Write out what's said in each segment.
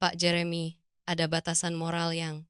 Pak Jeremy, ada batasan moral yang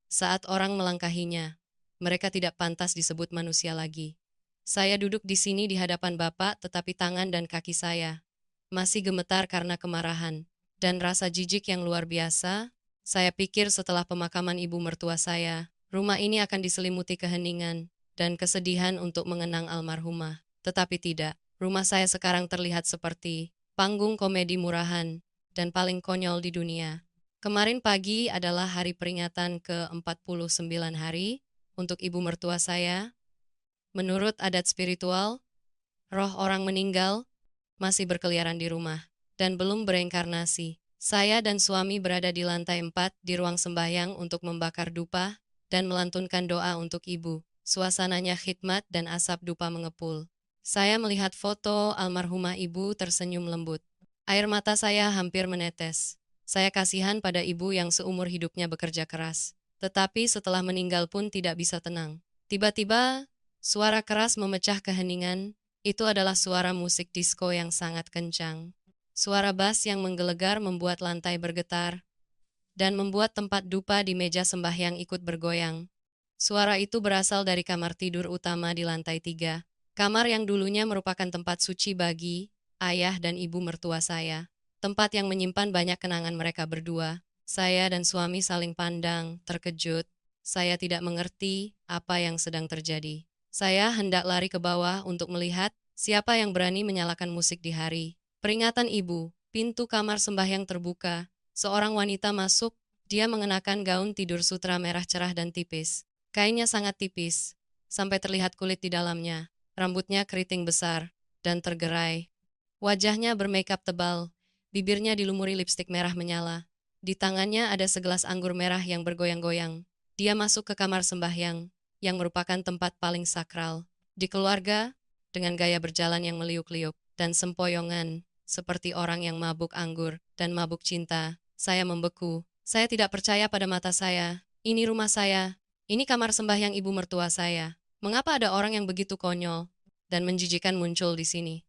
saat orang melangkahinya, mereka tidak pantas disebut manusia lagi. Saya duduk di sini di hadapan Bapak, tetapi tangan dan kaki saya masih gemetar karena kemarahan dan rasa jijik yang luar biasa. Saya pikir setelah pemakaman ibu mertua saya, rumah ini akan diselimuti keheningan dan kesedihan untuk mengenang almarhumah. Tetapi tidak, rumah saya sekarang terlihat seperti panggung komedi murahan dan paling konyol di dunia. Kemarin pagi adalah hari peringatan ke-49 hari untuk ibu mertua saya. Menurut adat spiritual, roh orang meninggal masih berkeliaran di rumah dan belum bereinkarnasi. Saya dan suami berada di lantai 4 di ruang sembahyang untuk membakar dupa dan melantunkan doa untuk ibu. Suasananya khidmat dan asap dupa mengepul. Saya melihat foto almarhumah ibu tersenyum lembut. Air mata saya hampir menetes. Saya kasihan pada ibu yang seumur hidupnya bekerja keras. Tetapi setelah meninggal pun tidak bisa tenang. Tiba-tiba, suara keras memecah keheningan. Itu adalah suara musik disko yang sangat kencang. Suara bass yang menggelegar membuat lantai bergetar dan membuat tempat dupa di meja sembahyang ikut bergoyang. Suara itu berasal dari kamar tidur utama di lantai 3. Kamar yang dulunya merupakan tempat suci bagi ayah dan ibu mertua saya. Tempat yang menyimpan banyak kenangan mereka berdua. Saya dan suami saling pandang, terkejut. Saya tidak mengerti apa yang sedang terjadi. Saya hendak lari ke bawah untuk melihat siapa yang berani menyalakan musik di hari peringatan ibu. Pintu kamar sembahyang terbuka. Seorang wanita masuk. Dia mengenakan gaun tidur sutra merah cerah dan tipis. Kainnya sangat tipis, sampai terlihat kulit di dalamnya. Rambutnya keriting besar dan tergerai. Wajahnya bermakeup tebal. Bibirnya dilumuri lipstik merah menyala. Di tangannya ada segelas anggur merah yang bergoyang-goyang. Dia masuk ke kamar sembahyang, yang merupakan tempat paling sakral. Di keluarga, dengan gaya berjalan yang meliuk-liuk dan sempoyongan, seperti orang yang mabuk anggur dan mabuk cinta, saya membeku. Saya tidak percaya pada mata saya. Ini rumah saya. Ini kamar sembahyang ibu mertua saya. Mengapa ada orang yang begitu konyol dan menjijikan muncul di sini?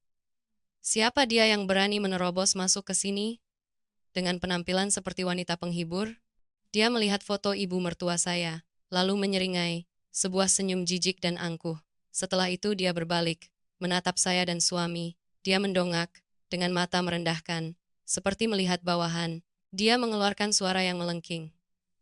Siapa dia yang berani menerobos masuk ke sini dengan penampilan seperti wanita penghibur? Dia melihat foto ibu mertua saya, lalu menyeringai, sebuah senyum jijik dan angkuh. Setelah itu dia berbalik, menatap saya dan suami. Dia mendongak, dengan mata merendahkan, seperti melihat bawahan. Dia mengeluarkan suara yang melengking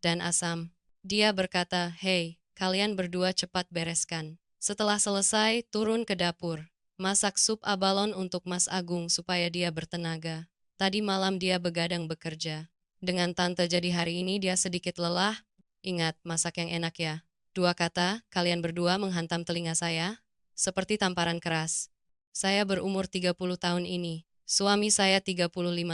dan asam. Dia berkata, "Hei, kalian berdua cepat bereskan. Setelah selesai, turun ke dapur. Masak sup abalon untuk Mas Agung supaya dia bertenaga. Tadi malam dia begadang bekerja. Dengan tante jadi hari ini dia sedikit lelah. Ingat, masak yang enak ya." Dua kata, kalian berdua menghantam telinga saya, seperti tamparan keras. Saya berumur 30 tahun ini. Suami saya 35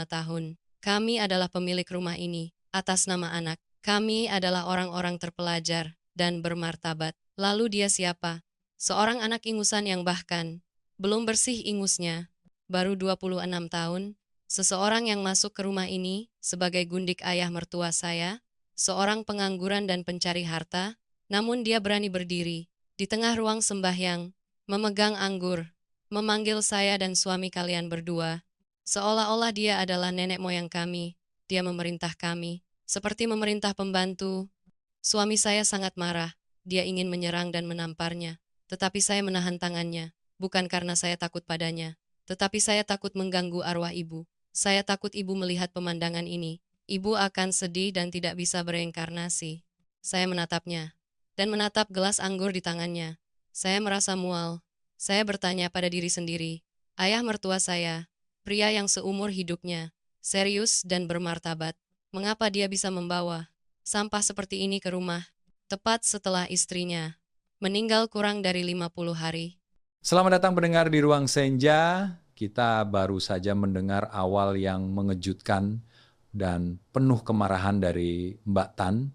tahun. Kami adalah pemilik rumah ini, atas nama anak. Kami adalah orang-orang terpelajar dan bermartabat. Lalu dia siapa? Seorang anak ingusan yang bahkan belum bersih ingusnya. Baru 26 tahun. Seseorang yang masuk ke rumah ini sebagai gundik ayah mertua saya, seorang pengangguran dan pencari harta, namun dia berani berdiri di tengah ruang sembahyang, memegang anggur, memanggil saya dan suami kalian berdua, seolah-olah dia adalah nenek moyang kami. Dia memerintah kami, seperti memerintah pembantu. Suami saya sangat marah, dia ingin menyerang dan menamparnya, tetapi saya menahan tangannya, bukan karena saya takut padanya, tetapi saya takut mengganggu arwah ibu. Saya takut ibu melihat pemandangan ini. Ibu akan sedih dan tidak bisa bereinkarnasi. Saya menatapnya, dan menatap gelas anggur di tangannya. Saya merasa mual. Saya bertanya pada diri sendiri, ayah mertua saya, pria yang seumur hidupnya, serius dan bermartabat, mengapa dia bisa membawa sampah seperti ini ke rumah, tepat setelah istrinya meninggal kurang dari 50 hari. Selamat datang pendengar di Ruang Senja. Kita baru saja mendengar awal yang mengejutkan dan penuh kemarahan dari Mbak Tan.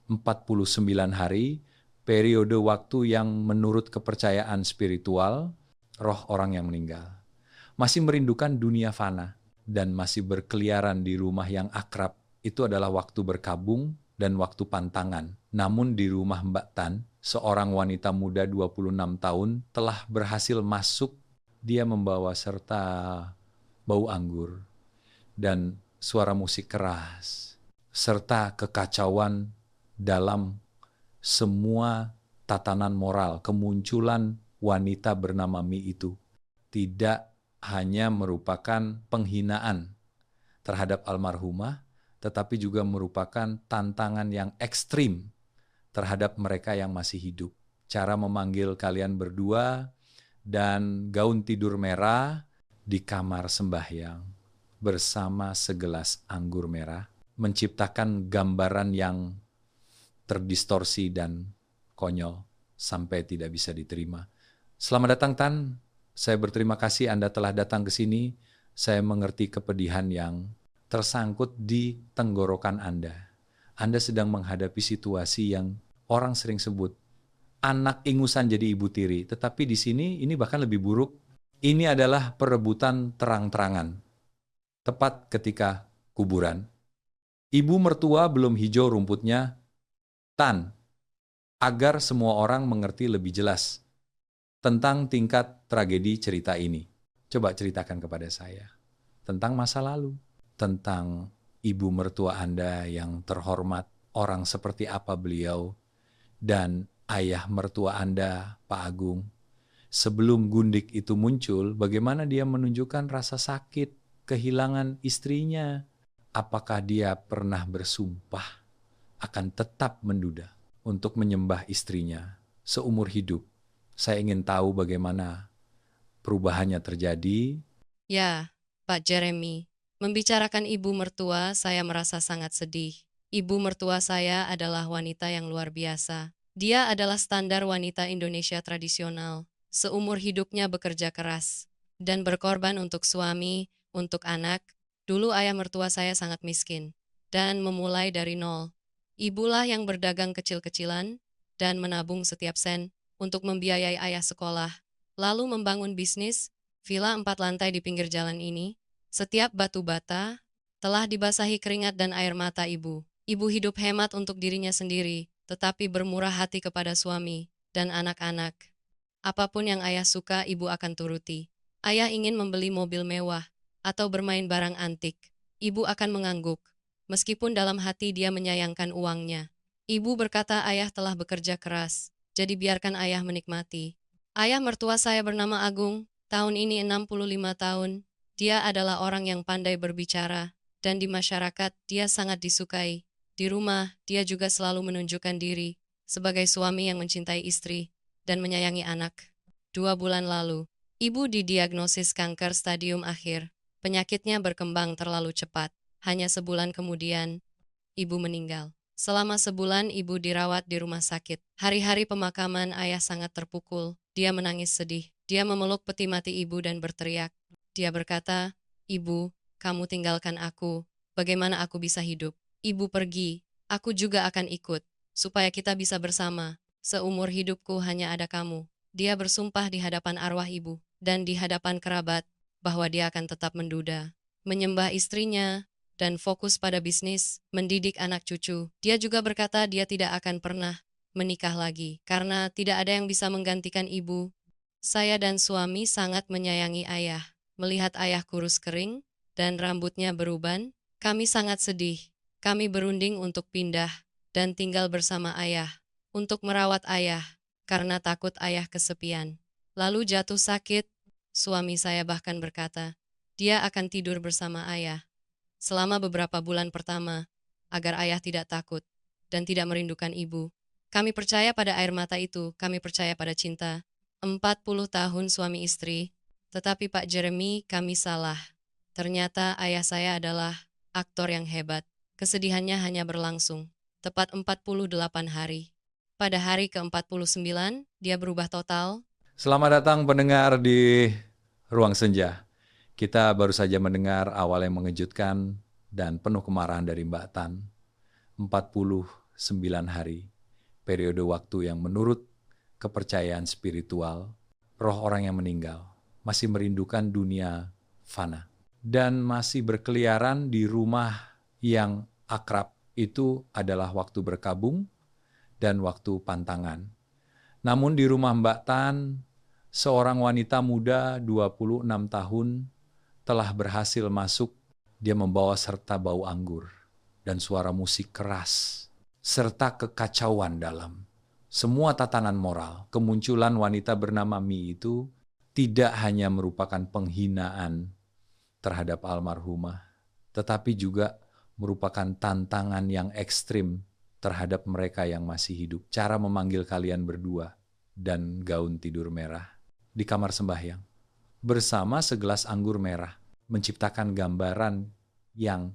49 hari, periode waktu yang menurut kepercayaan spiritual, roh orang yang meninggal. Masih merindukan dunia fana dan masih berkeliaran di rumah yang akrab. Itu adalah waktu berkabung dan waktu pantangan. Namun di rumah Mbak Tan, seorang wanita muda 26 tahun telah berhasil masuk. Dia membawa serta bau anggur dan suara musik keras. serta kekacauan dalam semua tatanan moral. Kemunculan wanita bernama Mi itu tidak hanya merupakan penghinaan terhadap almarhumah, tetapi juga merupakan tantangan yang ekstrim terhadap mereka yang masih hidup. Cara memanggil kalian berdua dan gaun tidur merah di kamar sembahyang bersama segelas anggur merah menciptakan gambaran yang terdistorsi dan konyol sampai tidak bisa diterima. Selamat datang Tan, saya berterima kasih Anda telah datang ke sini. Saya mengerti kepedihan yang tersangkut di tenggorokan Anda. Anda sedang menghadapi situasi yang orang sering sebut anak ingusan jadi ibu tiri, tetapi di sini ini bahkan lebih buruk. Ini adalah perebutan terang-terangan. Tepat ketika kuburan. Ibu mertua belum hijau rumputnya, Tan, agar semua orang mengerti lebih jelas tentang tingkat tragedi cerita ini. Coba ceritakan kepada saya tentang masa lalu, tentang ibu mertua Anda yang terhormat, orang seperti apa beliau, dan ayah mertua Anda, Pak Agung. Sebelum gundik itu muncul, bagaimana dia menunjukkan rasa sakit, kehilangan istrinya. Apakah dia pernah bersumpah akan tetap menduda untuk menyembah istrinya seumur hidup? Saya ingin tahu bagaimana perubahannya terjadi. Ya, Pak Jeremy, membicarakan ibu mertua, saya merasa sangat sedih. Ibu mertua saya adalah wanita yang luar biasa. Dia adalah standar wanita Indonesia tradisional. Seumur hidupnya bekerja keras dan berkorban untuk suami, untuk anak. Dulu ayah mertua saya sangat miskin dan memulai dari nol. Ibulah yang berdagang kecil-kecilan dan menabung setiap sen untuk membiayai ayah sekolah, lalu membangun bisnis, villa 4 lantai di pinggir jalan ini. Setiap batu bata telah dibasahi keringat dan air mata ibu. Ibu hidup hemat untuk dirinya sendiri, tetapi bermurah hati kepada suami dan anak-anak. Apapun yang ayah suka, ibu akan turuti. Ayah ingin membeli mobil mewah atau bermain barang antik. Ibu akan mengangguk, meskipun dalam hati dia menyayangkan uangnya. Ibu berkata ayah telah bekerja keras, jadi biarkan ayah menikmati. Ayah mertua saya bernama Agung, tahun ini 65 tahun. Dia adalah orang yang pandai berbicara, dan di masyarakat dia sangat disukai. Di rumah, dia juga selalu menunjukkan diri sebagai suami yang mencintai istri dan menyayangi anak. 2 bulan lalu, ibu didiagnosis kanker stadium akhir. Penyakitnya berkembang terlalu cepat. Hanya sebulan kemudian, ibu meninggal. Selama sebulan ibu dirawat di rumah sakit. Hari-hari pemakaman ayah sangat terpukul. Dia menangis sedih. Dia memeluk peti mati ibu dan berteriak. Dia berkata, "Ibu, kamu tinggalkan aku. Bagaimana aku bisa hidup? Ibu pergi. Aku juga akan ikut. Supaya kita bisa bersama. Seumur hidupku hanya ada kamu." Dia bersumpah di hadapan arwah ibu dan di hadapan kerabat bahwa dia akan tetap menduda, menyembah istrinya, dan fokus pada bisnis, mendidik anak cucu. Dia juga berkata dia tidak akan pernah menikah lagi, karena tidak ada yang bisa menggantikan ibu. Saya dan suami sangat menyayangi ayah. Melihat ayah kurus kering dan rambutnya beruban, kami sangat sedih. Kami berunding untuk pindah dan tinggal bersama ayah, untuk merawat ayah, karena takut ayah kesepian. Lalu jatuh sakit, suami saya bahkan berkata, dia akan tidur bersama ayah selama beberapa bulan pertama, agar ayah tidak takut dan tidak merindukan ibu. Kami percaya pada air mata itu, kami percaya pada cinta. 40 tahun suami istri, tetapi Pak Jeremy, kami salah. Ternyata ayah saya adalah aktor yang hebat. Kesedihannya hanya berlangsung tepat 48 hari. Pada hari ke-49, dia berubah total. Selamat datang pendengar di Ruang Senja. Kita baru saja mendengar awal yang mengejutkan dan penuh kemarahan dari Mbak Tan. 49 hari, periode waktu yang menurut kepercayaan spiritual, roh orang yang meninggal masih merindukan dunia fana dan masih berkeliaran di rumah yang akrab. Itu adalah waktu berkabung dan waktu pantangan. Namun di rumah Mbak Tan, seorang wanita muda 26 tahun telah berhasil masuk. Dia membawa serta bau anggur. dan suara musik keras, serta kekacauan dalam. Semua tatanan moral, kemunculan wanita bernama Mi itu tidak hanya merupakan penghinaan terhadap almarhumah, tetapi juga merupakan tantangan yang ekstrim terhadap mereka yang masih hidup. Cara memanggil kalian berdua dan gaun tidur merah di kamar sembahyang bersama segelas anggur merah menciptakan gambaran yang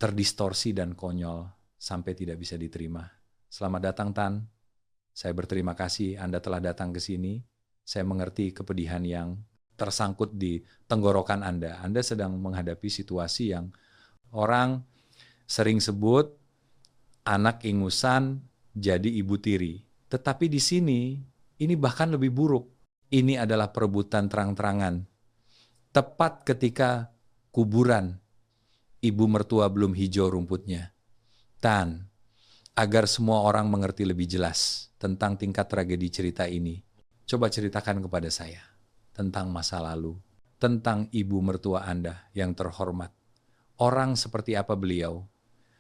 terdistorsi dan konyol sampai tidak bisa diterima. Selamat datang, Tan. Saya berterima kasih Anda telah datang ke sini. Saya mengerti kepedihan yang tersangkut di tenggorokan Anda. Anda sedang menghadapi situasi yang orang sering sebut anak ingusan jadi ibu tiri. Tetapi di sini, ini bahkan lebih buruk. Ini adalah perebutan terang-terangan. Tepat ketika kuburan, ibu mertua belum hijau rumputnya. Tan, agar semua orang mengerti lebih jelas tentang tingkat tragedi cerita ini, coba ceritakan kepada saya tentang masa lalu, tentang ibu mertua Anda yang terhormat. Orang seperti apa beliau,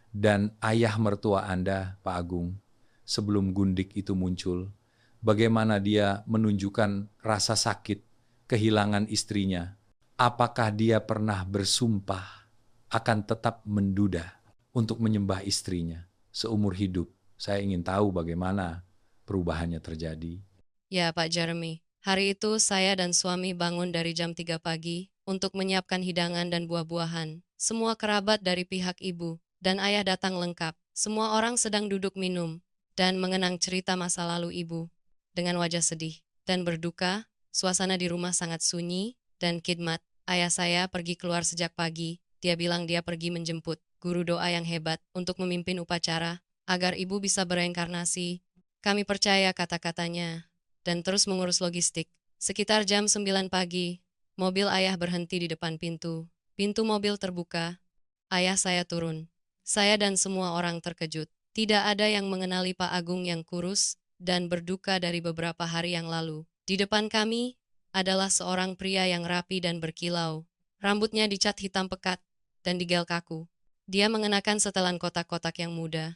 dan ayah mertua Anda, Pak Agung, sebelum gundik itu muncul, bagaimana dia menunjukkan rasa sakit, kehilangan istrinya. Apakah dia pernah bersumpah akan tetap menduda untuk menyembah istrinya seumur hidup? Saya ingin tahu bagaimana perubahannya terjadi. Ya, Pak Jeremy. Hari itu saya dan suami bangun dari jam 3 pagi untuk menyiapkan hidangan dan buah-buahan. Semua kerabat dari pihak ibu dan ayah datang lengkap. Semua orang sedang duduk minum dan mengenang cerita masa lalu ibu. Dengan wajah sedih dan berduka, suasana di rumah sangat sunyi dan khidmat. Ayah saya pergi keluar sejak pagi. Dia bilang dia pergi menjemput guru doa yang hebat untuk memimpin upacara agar ibu bisa bereinkarnasi. Kami percaya kata-katanya dan terus mengurus logistik. Sekitar jam 9 pagi, mobil ayah berhenti di depan pintu. Pintu mobil terbuka. Ayah saya turun. Saya dan semua orang terkejut. Tidak ada yang mengenali Pak Agung yang kurus dan berduka dari beberapa hari yang lalu. Di depan kami adalah seorang pria yang rapi dan berkilau. Rambutnya dicat hitam pekat dan digel kaku. Dia mengenakan setelan kotak-kotak yang muda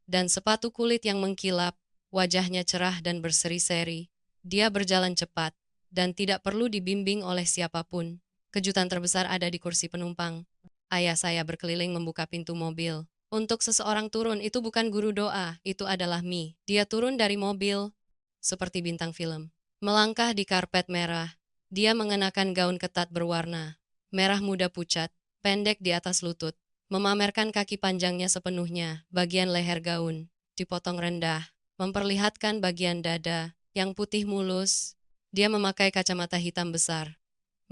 dan sepatu kulit yang mengkilap. Wajahnya cerah dan berseri-seri. Dia berjalan cepat dan tidak perlu dibimbing oleh siapapun. Kejutan terbesar ada di kursi penumpang. Ayah saya berkeliling membuka pintu mobil. Untuk seseorang turun, itu bukan guru doa, itu adalah Mi. Dia turun dari mobil seperti bintang film. Melangkah di karpet merah. Dia mengenakan gaun ketat berwarna merah muda pucat, pendek di atas lutut. Memamerkan kaki panjangnya sepenuhnya, bagian leher gaun dipotong rendah, memperlihatkan bagian dada yang putih mulus. Dia memakai kacamata hitam besar,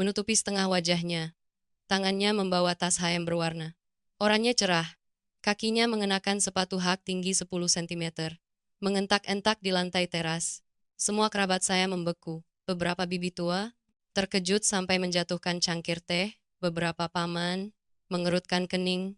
menutupi setengah wajahnya. Tangannya membawa tas hayam berwarna oranye cerah. Kakinya mengenakan sepatu hak tinggi 10 cm. Mengentak-entak di lantai teras. Semua kerabat saya membeku. Beberapa bibi tua terkejut sampai menjatuhkan cangkir teh. Beberapa paman mengerutkan kening.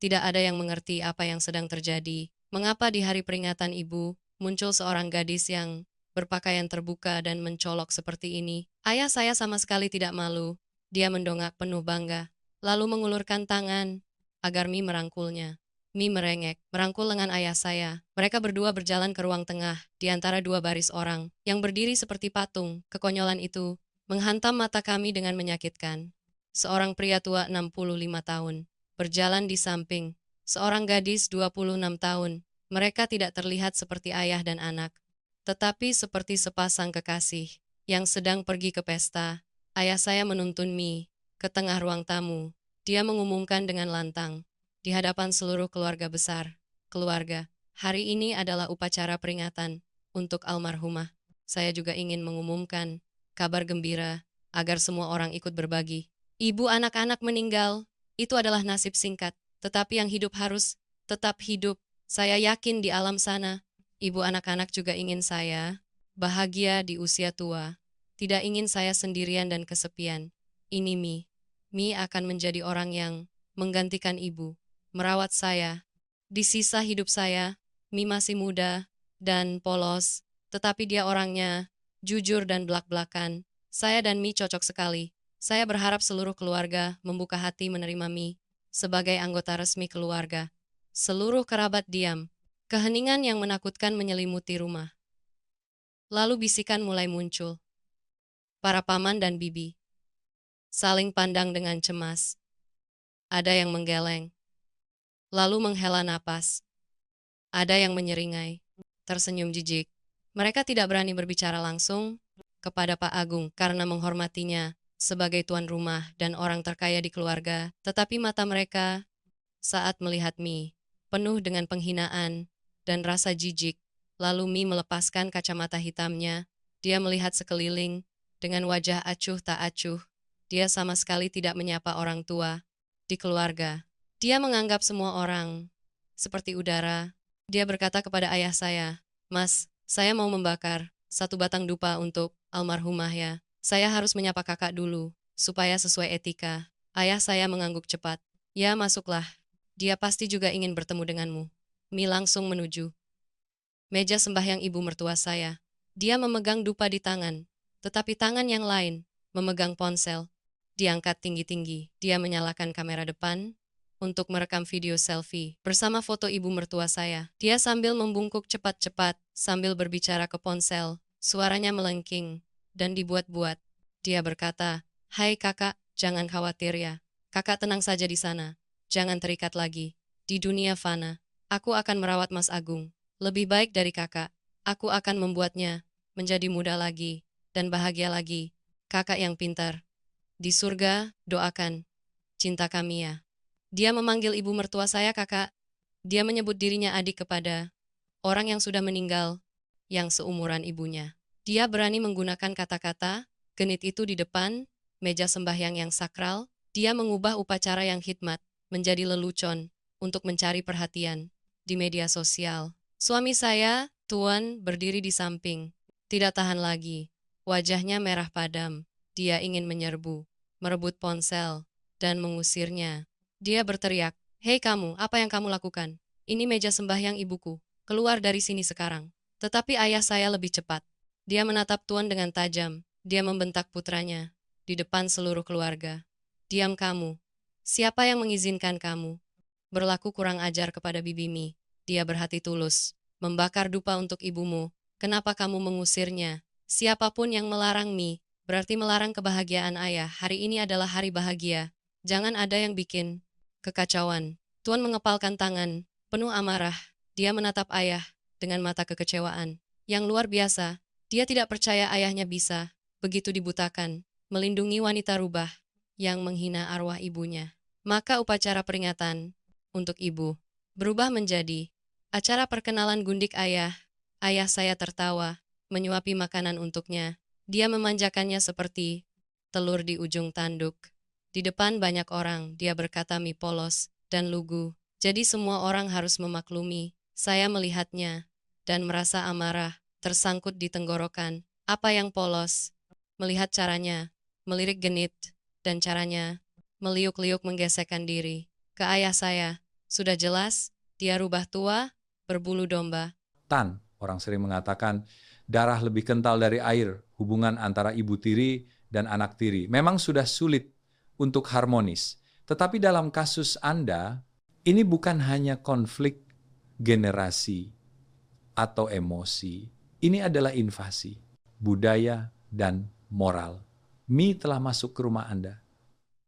Tidak ada yang mengerti apa yang sedang terjadi. Mengapa di hari peringatan ibu muncul seorang gadis yang berpakaian terbuka dan mencolok seperti ini? Ayah saya sama sekali tidak malu. Dia mendongak penuh bangga, lalu mengulurkan tangan agar Mi merangkulnya. Mi merengek, merangkul lengan ayah saya. Mereka berdua berjalan ke ruang tengah, di antara dua baris orang, yang berdiri seperti patung. Kekonyolan itu menghantam mata kami dengan menyakitkan. Seorang pria tua 65 tahun, berjalan di samping. Seorang gadis 26 tahun. Mereka tidak terlihat seperti ayah dan anak, tetapi seperti sepasang kekasih yang sedang pergi ke pesta. Ayah saya menuntun Mi ke tengah ruang tamu. Dia mengumumkan dengan lantang, di hadapan seluruh keluarga besar. Keluarga, hari ini adalah upacara peringatan untuk almarhumah. Saya juga ingin mengumumkan kabar gembira agar semua orang ikut berbagi. Ibu anak-anak meninggal, itu adalah nasib singkat, tetapi yang hidup harus tetap hidup. Saya yakin di alam sana, ibu anak-anak juga ingin saya bahagia di usia tua. Tidak ingin saya sendirian dan kesepian. Ini Mi. Mi akan menjadi orang yang menggantikan ibu, merawat saya. Di sisa hidup saya, Mi masih muda dan polos, tetapi dia orangnya jujur dan belak-belakan. Saya dan Mi cocok sekali. Saya berharap seluruh keluarga membuka hati menerima Mi sebagai anggota resmi keluarga. Seluruh kerabat diam. Keheningan yang menakutkan menyelimuti rumah. Lalu bisikan mulai muncul. Para paman dan bibi saling pandang dengan cemas. Ada yang menggeleng, lalu menghela napas. Ada yang menyeringai, tersenyum jijik. Mereka tidak berani berbicara langsung kepada Pak Agung karena menghormatinya sebagai tuan rumah dan orang terkaya di keluarga, tetapi mata mereka saat melihat Mi penuh dengan penghinaan dan rasa jijik. Lalu Mi melepaskan kacamata hitamnya. Dia melihat sekeliling dengan wajah acuh tak acuh. Dia sama sekali tidak menyapa orang tua di keluarga. Dia menganggap semua orang seperti udara. Dia berkata kepada ayah saya, "Mas, saya mau membakar satu batang dupa untuk almarhumah ya. Saya harus menyapa kakak dulu, supaya sesuai etika." Ayah saya mengangguk cepat. "Ya, masuklah. Dia pasti juga ingin bertemu denganmu." Mi langsung menuju meja sembahyang ibu mertua saya. Dia memegang dupa di tangan, tetapi tangan yang lain memegang ponsel. Diangkat tinggi-tinggi. Dia menyalakan kamera depan untuk merekam video selfie bersama foto ibu mertua saya. Dia sambil membungkuk cepat-cepat sambil berbicara ke ponsel. Suaranya melengking dan dibuat-buat. Dia berkata, "Hai kakak, jangan khawatir ya. Kakak tenang saja di sana. Jangan terikat lagi. Di dunia fana, aku akan merawat Mas Agung. Lebih baik dari kakak. Aku akan membuatnya menjadi muda lagi dan bahagia lagi. Kakak yang pintar. Di surga, doakan. Cinta kami ya." Dia memanggil ibu mertua saya kakak. Dia menyebut dirinya adik kepada orang yang sudah meninggal, yang seumuran ibunya. Dia berani menggunakan kata-kata genit itu di depan meja sembahyang yang sakral. Dia mengubah upacara yang hikmat menjadi lelucon untuk mencari perhatian di media sosial. Suami saya, Tuan, berdiri di samping. Tidak tahan lagi. Wajahnya merah padam. Dia ingin menyerbu, merebut ponsel, dan mengusirnya. Dia berteriak, "Hei kamu, apa yang kamu lakukan? Ini meja sembahyang ibuku. Keluar dari sini sekarang." Tetapi ayah saya lebih cepat. Dia menatap Tuan dengan tajam. Dia membentak putranya di depan seluruh keluarga. "Diam kamu. Siapa yang mengizinkan kamu berlaku kurang ajar kepada Bibi Mi? Dia berhati tulus membakar dupa untuk ibumu. Kenapa kamu mengusirnya? Siapapun yang melarang Mi, berarti melarang kebahagiaan ayah. Hari ini adalah hari bahagia. Jangan ada yang bikin kekacauan." Tuan mengepalkan tangan, penuh amarah. Dia menatap ayah dengan mata kekecewaan yang luar biasa. Dia tidak percaya ayahnya bisa begitu dibutakan, melindungi wanita rubah yang menghina arwah ibunya. Maka upacara peringatan untuk ibu berubah menjadi acara perkenalan gundik ayah. Ayah saya tertawa, menyuapi makanan untuknya. Dia memanjakannya seperti telur di ujung tanduk. Di depan banyak orang, dia berkata mi polos dan lugu. Jadi semua orang harus memaklumi. Saya melihatnya dan merasa amarah, tersangkut di tenggorokan. Apa yang polos? Melihat caranya, melirik genit, dan caranya, meliuk-liuk menggesekkan diri. Ke ayah saya, sudah jelas, dia rubah tua, berbulu domba. Tan, orang sering mengatakan, darah lebih kental dari air, hubungan antara ibu tiri dan anak tiri. Memang sudah sulit untuk harmonis. Tetapi dalam kasus Anda, ini bukan hanya konflik generasi atau emosi. Ini adalah invasi budaya dan moral. Mi telah masuk ke rumah Anda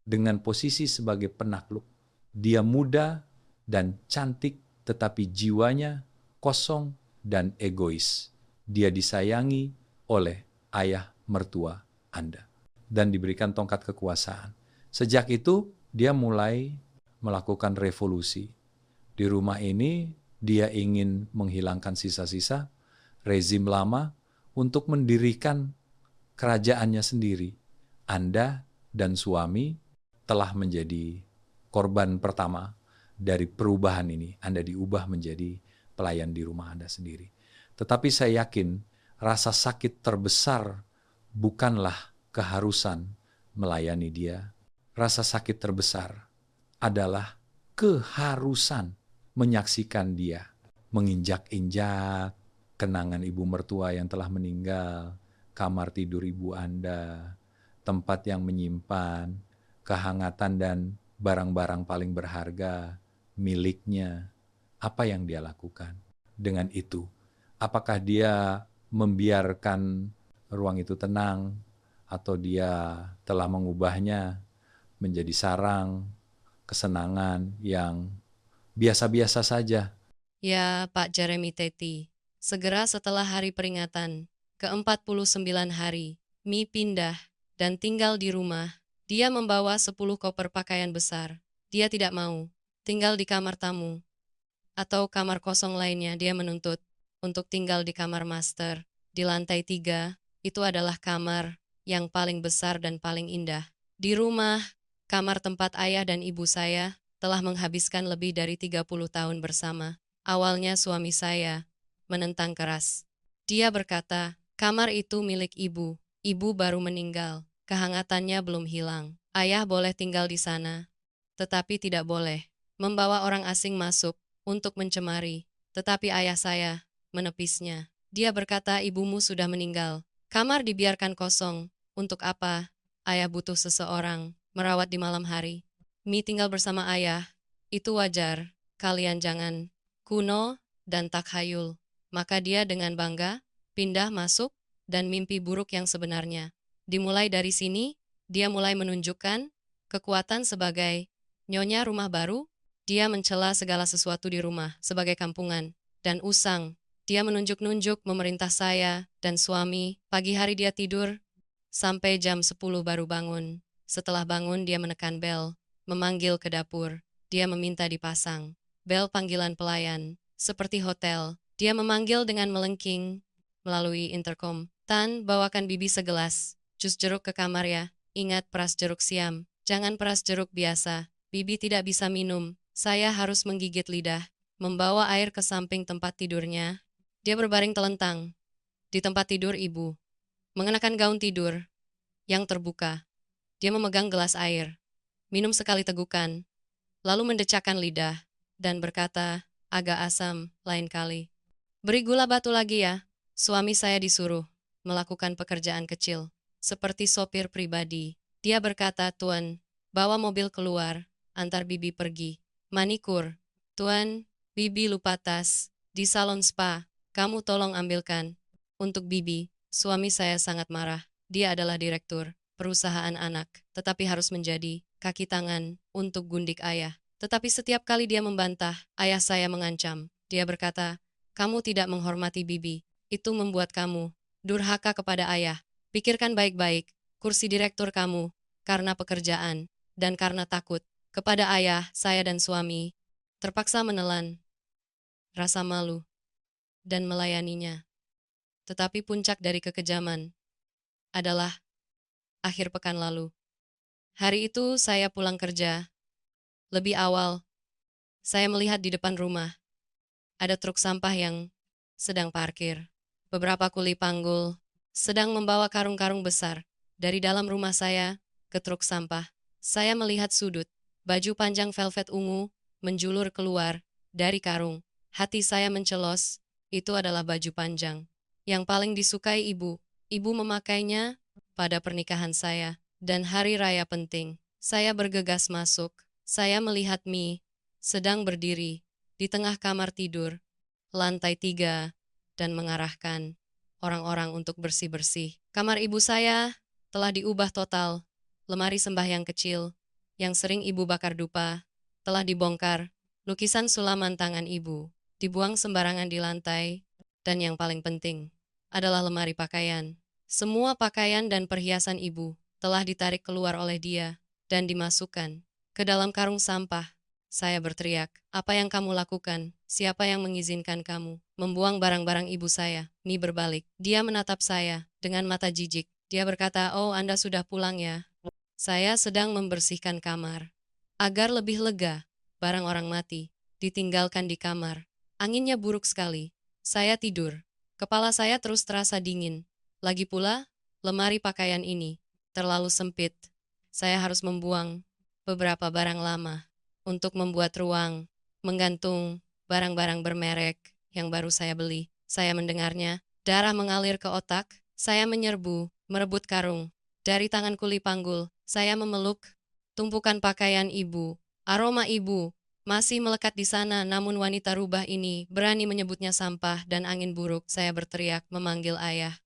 dengan posisi sebagai penakluk. Dia muda dan cantik, tetapi jiwanya kosong dan egois. Dia disayangi oleh ayah mertua Anda dan diberikan tongkat kekuasaan. Sejak itu, dia mulai melakukan revolusi. Di rumah ini, dia ingin menghilangkan sisa-sisa rezim lama untuk mendirikan kerajaannya sendiri. Anda dan suami telah menjadi korban pertama dari perubahan ini. Anda diubah menjadi pelayan di rumah Anda sendiri. Tetapi saya yakin rasa sakit terbesar bukanlah keharusan melayani dia. Rasa sakit terbesar adalah keharusan menyaksikan dia menginjak-injak kenangan ibu mertua yang telah meninggal, kamar tidur ibu Anda, tempat yang menyimpan kehangatan dan barang-barang paling berharga miliknya. Apa yang dia lakukan dengan itu? Apakah dia membiarkan ruang itu tenang, atau dia telah mengubahnya menjadi sarang kesenangan yang biasa-biasa saja? Ya, Pak Jeremy Teti. Segera setelah hari peringatan, ke-49 hari, Mi pindah dan tinggal di rumah. Dia membawa 10 koper pakaian besar. Dia tidak mau tinggal di kamar tamu atau kamar kosong lainnya. Dia menuntut untuk tinggal di kamar master. Di lantai 3, itu adalah kamar yang paling besar dan paling indah. Di rumah, kamar tempat ayah dan ibu saya telah menghabiskan lebih dari 30 tahun bersama. Awalnya suami saya menentang keras. Dia berkata, kamar itu milik ibu. Ibu baru meninggal. Kehangatannya belum hilang. Ayah boleh tinggal di sana, tetapi tidak boleh membawa orang asing masuk untuk mencemari. Tetapi ayah saya menepisnya. Dia berkata, ibumu sudah meninggal. Kamar dibiarkan kosong. Untuk apa? Ayah butuh seseorang merawat di malam hari. Mi tinggal bersama ayah. Itu wajar. Kalian jangan kuno dan takhayul. Maka dia dengan bangga pindah masuk dan mimpi buruk yang sebenarnya. Dimulai dari sini, dia mulai menunjukkan kekuatan sebagai nyonya rumah baru. Dia mencela segala sesuatu di rumah sebagai kampungan dan usang. Dia menunjuk-nunjuk memerintah saya dan suami. Pagi hari dia tidur sampai jam 10 baru bangun. Setelah bangun dia menekan bel, memanggil ke dapur. Dia meminta dipasang bel panggilan pelayan, seperti hotel. Dia memanggil dengan melengking melalui intercom. Tan, bawakan bibi segelas jus jeruk ke kamar ya. Ingat peras jeruk siam, jangan peras jeruk biasa. Bibi tidak bisa minum. Saya harus menggigit lidah. Membawa air ke samping tempat tidurnya. Dia berbaring telentang di tempat tidur ibu, mengenakan gaun tidur yang terbuka. Dia memegang gelas air, minum sekali tegukan, lalu mendecakkan lidah, dan berkata, agak asam, lain kali. Beri gula batu lagi ya. Suami saya disuruh melakukan pekerjaan kecil, seperti sopir pribadi. Dia berkata, Tuan, bawa mobil keluar, antar bibi pergi. Manikur, Tuan, bibi lupa tas, di salon spa, kamu tolong ambilkan. Untuk bibi, suami saya sangat marah. Dia adalah direktur perusahaan anak, tetapi harus menjadi kaki tangan untuk gundik ayah. Tetapi setiap kali dia membantah, ayah saya mengancam. Dia berkata, kamu tidak menghormati bibi. Itu membuat kamu durhaka kepada ayah. Pikirkan baik-baik, kursi direktur kamu, karena pekerjaan, dan karena takut. Kepada ayah, saya dan suami, terpaksa menelan rasa malu dan melayaninya. Tetapi puncak dari kekejaman adalah akhir pekan lalu. Hari itu saya pulang kerja. Lebih awal, saya melihat di depan rumah ada truk sampah yang sedang parkir. Beberapa kuli panggul sedang membawa karung-karung besar dari dalam rumah saya ke truk sampah. Saya melihat sudut baju panjang velvet ungu menjulur keluar dari karung. Hati saya mencelos, itu adalah baju panjang yang paling disukai ibu. Ibu memakainya pada pernikahan saya dan hari raya penting. Saya bergegas masuk. Saya melihat Mi sedang berdiri di tengah kamar tidur, lantai 3, dan mengarahkan orang-orang untuk bersih-bersih. Kamar ibu saya telah diubah total. Lemari sembahyang kecil yang sering ibu bakar dupa telah dibongkar. Lukisan sulaman tangan ibu dibuang sembarangan di lantai. Dan yang paling penting adalah lemari pakaian. Semua pakaian dan perhiasan ibu telah ditarik keluar oleh dia dan dimasukkan ke dalam karung sampah. Saya berteriak, apa yang kamu lakukan? Siapa yang mengizinkan kamu membuang barang-barang ibu saya? Mi berbalik. Dia menatap saya dengan mata jijik. Dia berkata, oh Anda sudah pulang ya? Saya sedang membersihkan kamar. Agar lebih lega, barang orang mati ditinggalkan di kamar. Anginnya buruk sekali. Saya tidur. Kepala saya terus terasa dingin. Lagi pula, lemari pakaian ini terlalu sempit. Saya harus membuang beberapa barang lama untuk membuat ruang, menggantung barang-barang bermerek yang baru saya beli. Saya mendengarnya, darah mengalir ke otak, saya menyerbu, merebut karung. Dari tangan kuli panggul, saya memeluk tumpukan pakaian ibu, aroma ibu Masih melekat di sana, namun wanita rubah ini berani menyebutnya sampah dan angin buruk. Saya berteriak memanggil ayah.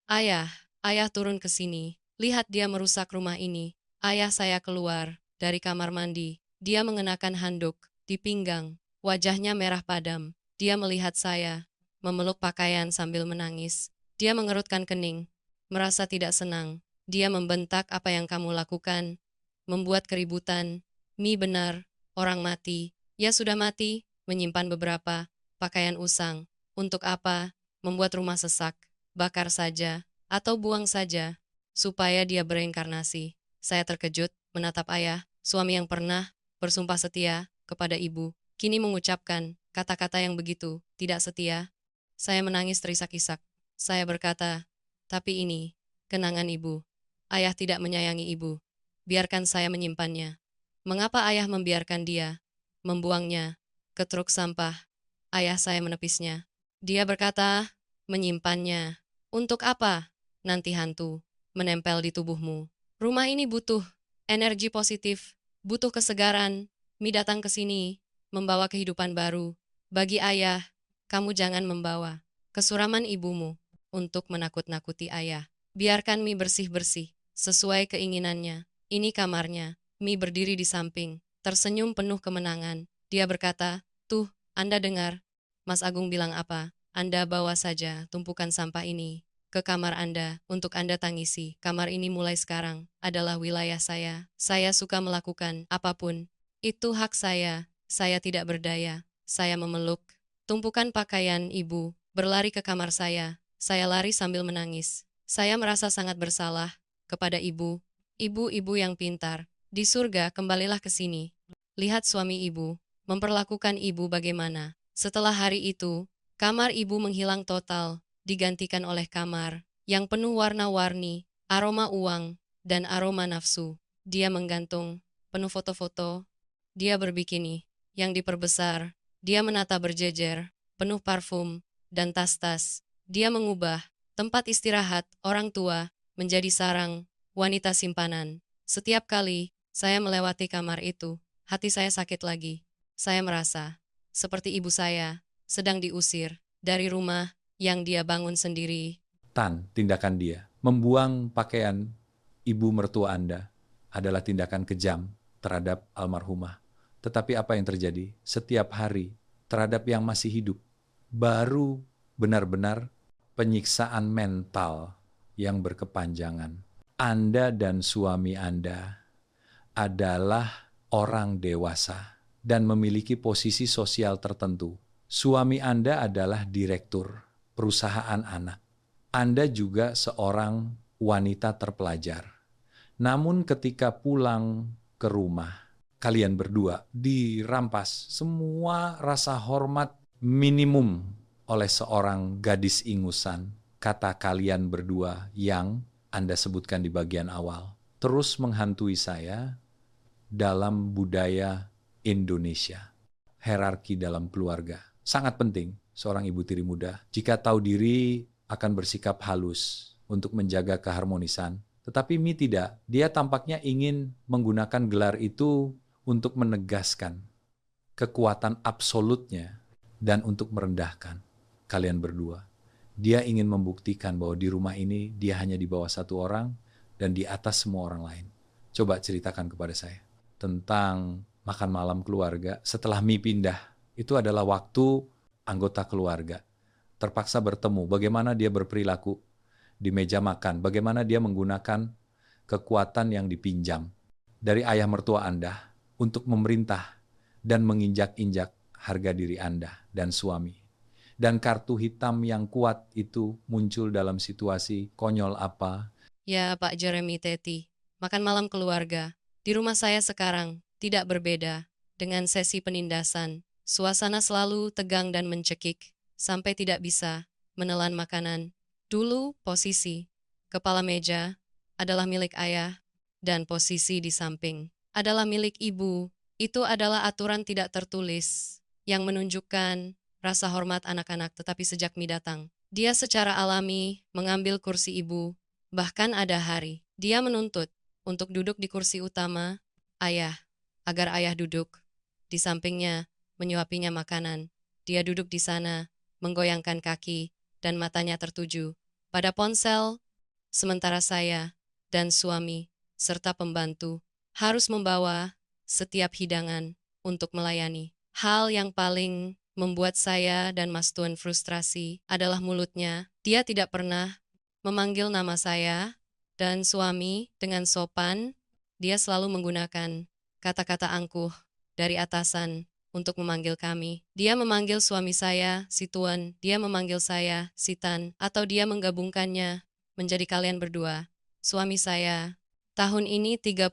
Ayah, ayah turun ke sini. Lihat dia merusak rumah ini. Ayah saya keluar dari kamar mandi. Dia mengenakan handuk di pinggang. Wajahnya merah padam. Dia melihat saya, memeluk pakaian sambil menangis. Dia mengerutkan kening, merasa tidak senang. Dia membentak, apa yang kamu lakukan? Membuat keributan. Mi benar, orang mati. Ya sudah mati, menyimpan beberapa pakaian usang. Untuk apa? Membuat rumah sesak. Bakar saja, atau buang saja, supaya dia bereinkarnasi. Saya terkejut menatap ayah, suami yang pernah bersumpah setia kepada ibu, kini mengucapkan kata-kata yang begitu tidak setia. Saya menangis terisak-isak. Saya berkata, tapi ini kenangan ibu. Ayah tidak menyayangi ibu. Biarkan saya menyimpannya. Mengapa ayah membiarkan dia membuangnya ke truk sampah? Ayah saya menepisnya. Dia berkata, menyimpannya. Untuk apa? Nanti hantu menempel di tubuhmu. Rumah ini butuh energi positif, butuh kesegaran. Mi datang ke sini, membawa kehidupan baru. Bagi ayah, kamu jangan membawa kesuraman ibumu untuk menakut-nakuti ayah. Biarkan Mi bersih-bersih, sesuai keinginannya. Ini kamarnya. Mi berdiri di samping, tersenyum penuh kemenangan. Dia berkata, tuh, Anda dengar. Mas Agung bilang apa? Anda bawa saja tumpukan sampah ini ke kamar Anda untuk Anda tangisi. Kamar ini mulai sekarang adalah wilayah saya. Saya suka melakukan apapun. Itu hak saya. Saya tidak berdaya. Saya memeluk tumpukan pakaian ibu, berlari ke kamar saya. Saya lari sambil menangis. Saya merasa sangat bersalah kepada ibu. Ibu-ibu yang pintar. Di surga kembalilah ke sini. Lihat suami ibu, memperlakukan ibu bagaimana. Setelah hari itu, kamar ibu menghilang total, digantikan oleh kamar yang penuh warna-warni, aroma uang, dan aroma nafsu. Dia menggantung, penuh foto-foto. Dia berbikini, yang diperbesar. Dia menata berjejer, penuh parfum, dan tas-tas. Dia mengubah tempat istirahat orang tua menjadi sarang wanita simpanan. Setiap kali saya melewati kamar itu, hati saya sakit lagi. Saya merasa seperti ibu saya sedang diusir dari rumah yang dia bangun sendiri. Tindakan dia membuang pakaian ibu mertua Anda adalah tindakan kejam terhadap almarhumah. Tetapi apa yang terjadi setiap hari terhadap yang masih hidup baru benar-benar penyiksaan mental yang berkepanjangan. Anda dan suami Anda adalah orang dewasa dan memiliki posisi sosial tertentu. Suami Anda adalah direktur perusahaan anak. Anda juga seorang wanita terpelajar. Namun ketika pulang ke rumah, kalian berdua dirampas semua rasa hormat minimum oleh seorang gadis ingusan. Kata kalian berdua yang Anda sebutkan di bagian awal terus menghantui saya dalam budaya Indonesia. Hierarki dalam keluarga. Sangat penting seorang ibu tiri muda jika tahu diri akan bersikap halus untuk menjaga keharmonisan. Tetapi Mi tidak. Dia tampaknya ingin menggunakan gelar itu untuk menegaskan kekuatan absolutnya dan untuk merendahkan kalian berdua. Dia ingin membuktikan bahwa di rumah ini dia hanya di bawah satu orang dan di atas semua orang lain. Coba ceritakan kepada saya tentang makan malam keluarga setelah Mi pindah. Itu adalah waktu anggota keluarga terpaksa bertemu, bagaimana dia berperilaku di meja makan, bagaimana dia menggunakan kekuatan yang dipinjam dari ayah mertua Anda untuk memerintah dan menginjak-injak harga diri Anda dan suami. Dan kartu hitam yang kuat itu muncul dalam situasi konyol apa? Ya, Pak Jeremy Teti, makan malam keluarga. Di rumah saya sekarang tidak berbeda dengan sesi penindasan. Suasana selalu tegang dan mencekik, sampai tidak bisa menelan makanan. Dulu posisi kepala meja adalah milik ayah, dan posisi di samping adalah milik ibu. Itu adalah aturan tidak tertulis yang menunjukkan rasa hormat anak-anak, tetapi sejak Mi datang, dia secara alami mengambil kursi ibu. Bahkan ada hari, dia menuntut untuk duduk di kursi utama ayah, agar ayah duduk Di sampingnya, menyuapinya makanan. Dia duduk di sana, menggoyangkan kaki, dan matanya tertuju pada ponsel, sementara saya dan suami, serta pembantu, harus membawa setiap hidangan untuk melayani. Hal yang paling membuat saya dan Mas Tuan frustrasi adalah mulutnya. Dia tidak pernah memanggil nama saya dan suami dengan sopan. Dia selalu menggunakan kata-kata angkuh dari atasan untuk memanggil kami. Dia memanggil suami saya si Tuan, dia memanggil saya si Tan, atau dia menggabungkannya menjadi kalian berdua. Suami saya tahun ini 35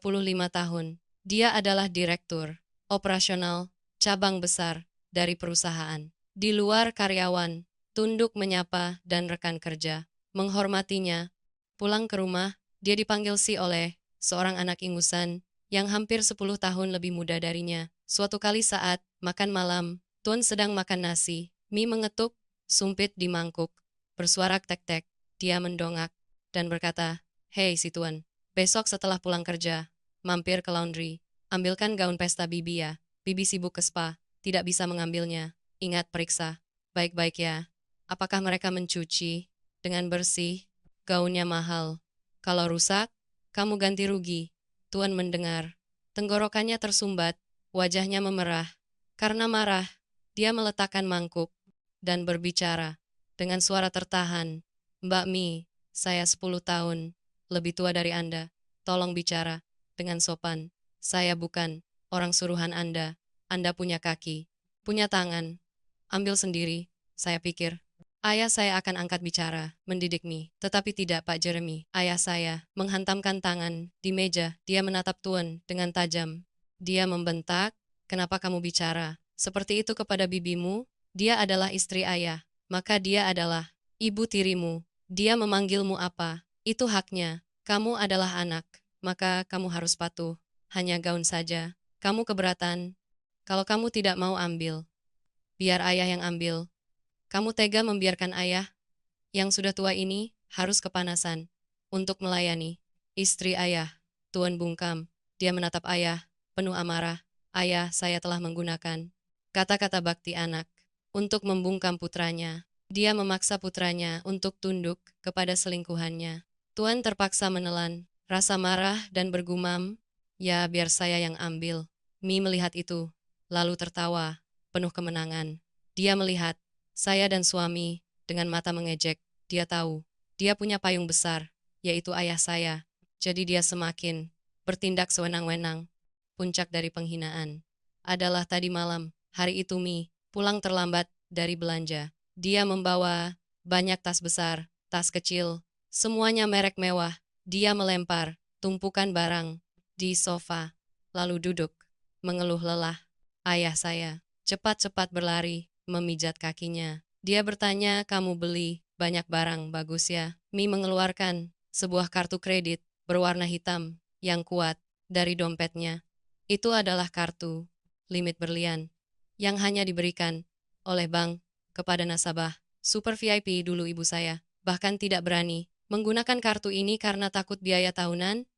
tahun. Dia adalah direktur operasional cabang besar dari perusahaan. Di luar karyawan, tunduk menyapa dan rekan kerja menghormatinya. Pulang ke rumah, dia dipanggil si oleh seorang anak ingusan yang hampir 10 tahun lebih muda darinya. Suatu kali saat makan malam, Tuan sedang makan nasi. Mie mengetuk, sumpit di mangkuk. Bersuara tek-tek, dia mendongak dan berkata, "Hei si Tuan, besok setelah pulang kerja, mampir ke laundry. Ambilkan gaun pesta Bibi ya. Bibi sibuk ke spa, tidak bisa mengambilnya. Ingat periksa. Baik-baik ya. Apakah mereka mencuci dengan bersih? Gaunnya mahal. Kalau rusak, kamu ganti rugi." Tuan mendengar. Tenggorokannya tersumbat, wajahnya memerah. Karena marah, dia meletakkan mangkuk dan berbicara dengan suara tertahan. "Mbak Mi, saya 10 tahun lebih tua dari Anda. Tolong bicara dengan sopan. Saya bukan orang suruhan Anda. Anda punya kaki, punya tangan. Ambil sendiri." Saya pikir, ayah saya akan angkat bicara, mendidik Mi. Tetapi tidak, Pak Jeremy. Ayah saya menghantamkan tangan di meja. Dia menatap Tuan dengan tajam. Dia membentak, "Kenapa kamu bicara seperti itu kepada bibimu? Dia adalah istri ayah. Maka dia adalah ibu tirimu. Dia memanggilmu apa? Itu haknya. Kamu adalah anak, maka kamu harus patuh. Hanya gaun saja. Kamu keberatan. Kalau kamu tidak mau ambil, biar ayah yang ambil. Kamu tega membiarkan ayah yang sudah tua ini harus kepanasan untuk melayani istri ayah." Tuan bungkam. Dia menatap ayah, penuh amarah. "Ayah, saya telah menggunakan kata-kata bakti anak untuk membungkam putranya. Dia memaksa putranya untuk tunduk kepada selingkuhannya." Tuan terpaksa menelan rasa marah dan bergumam, "Ya, biar saya yang ambil." Mi melihat itu, lalu tertawa, penuh kemenangan. Dia melihat saya dan suami dengan mata mengejek. Dia tahu, dia punya payung besar, yaitu ayah saya. Jadi dia semakin bertindak sewenang-wenang. Puncak dari penghinaan adalah tadi malam. Hari itu Mi pulang terlambat dari belanja. Dia membawa banyak tas besar, tas kecil, semuanya merek mewah. Dia melempar tumpukan barang di sofa, lalu duduk, mengeluh lelah. Ayah saya cepat-cepat berlari, memijat kakinya. Dia bertanya, "Kamu beli banyak barang, bagus ya?" Mi mengeluarkan sebuah kartu kredit berwarna hitam yang kuat dari dompetnya. Itu adalah kartu limit berlian yang hanya diberikan oleh bank kepada nasabah super VIP dulu ibu saya. Bahkan tidak berani menggunakan kartu ini karena takut biaya tahunan.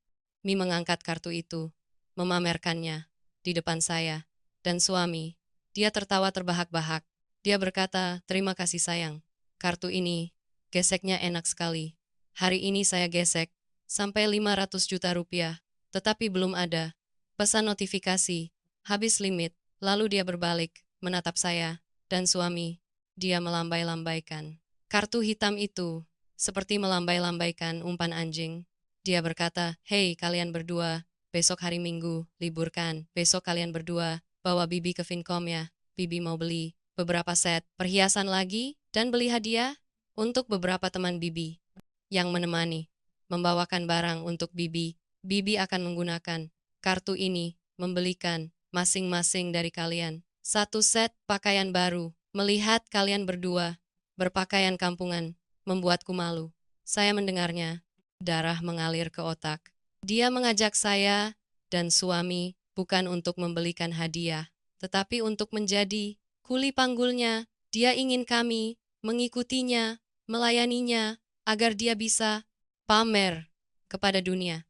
Mi mengangkat kartu itu, memamerkannya di depan saya dan suami. Dia tertawa terbahak-bahak. Dia berkata, "Terima kasih sayang. Kartu ini, geseknya enak sekali. Hari ini saya gesek sampai 500 juta rupiah, tetapi belum ada pesan notifikasi, habis limit." Lalu dia berbalik, menatap saya dan suami. Dia melambai-lambaikan kartu hitam itu, seperti melambai-lambaikan umpan anjing. Dia berkata, "Hei kalian berdua, besok hari Minggu, libur kan? Besok kalian berdua bawa Bibi ke Fincom ya. Bibi mau beli beberapa set perhiasan lagi dan beli hadiah untuk beberapa teman Bibi yang menemani. Membawakan barang untuk Bibi. Bibi akan menggunakan kartu ini membelikan masing-masing dari kalian satu set pakaian baru. Melihat kalian berdua berpakaian kampungan membuatku malu." Saya mendengarnya. Darah mengalir ke otak. Dia mengajak saya dan suami bukan untuk membelikan hadiah, tetapi untuk menjadi kuli panggulnya. Dia ingin kami mengikutinya, melayaninya, agar dia bisa pamer kepada dunia.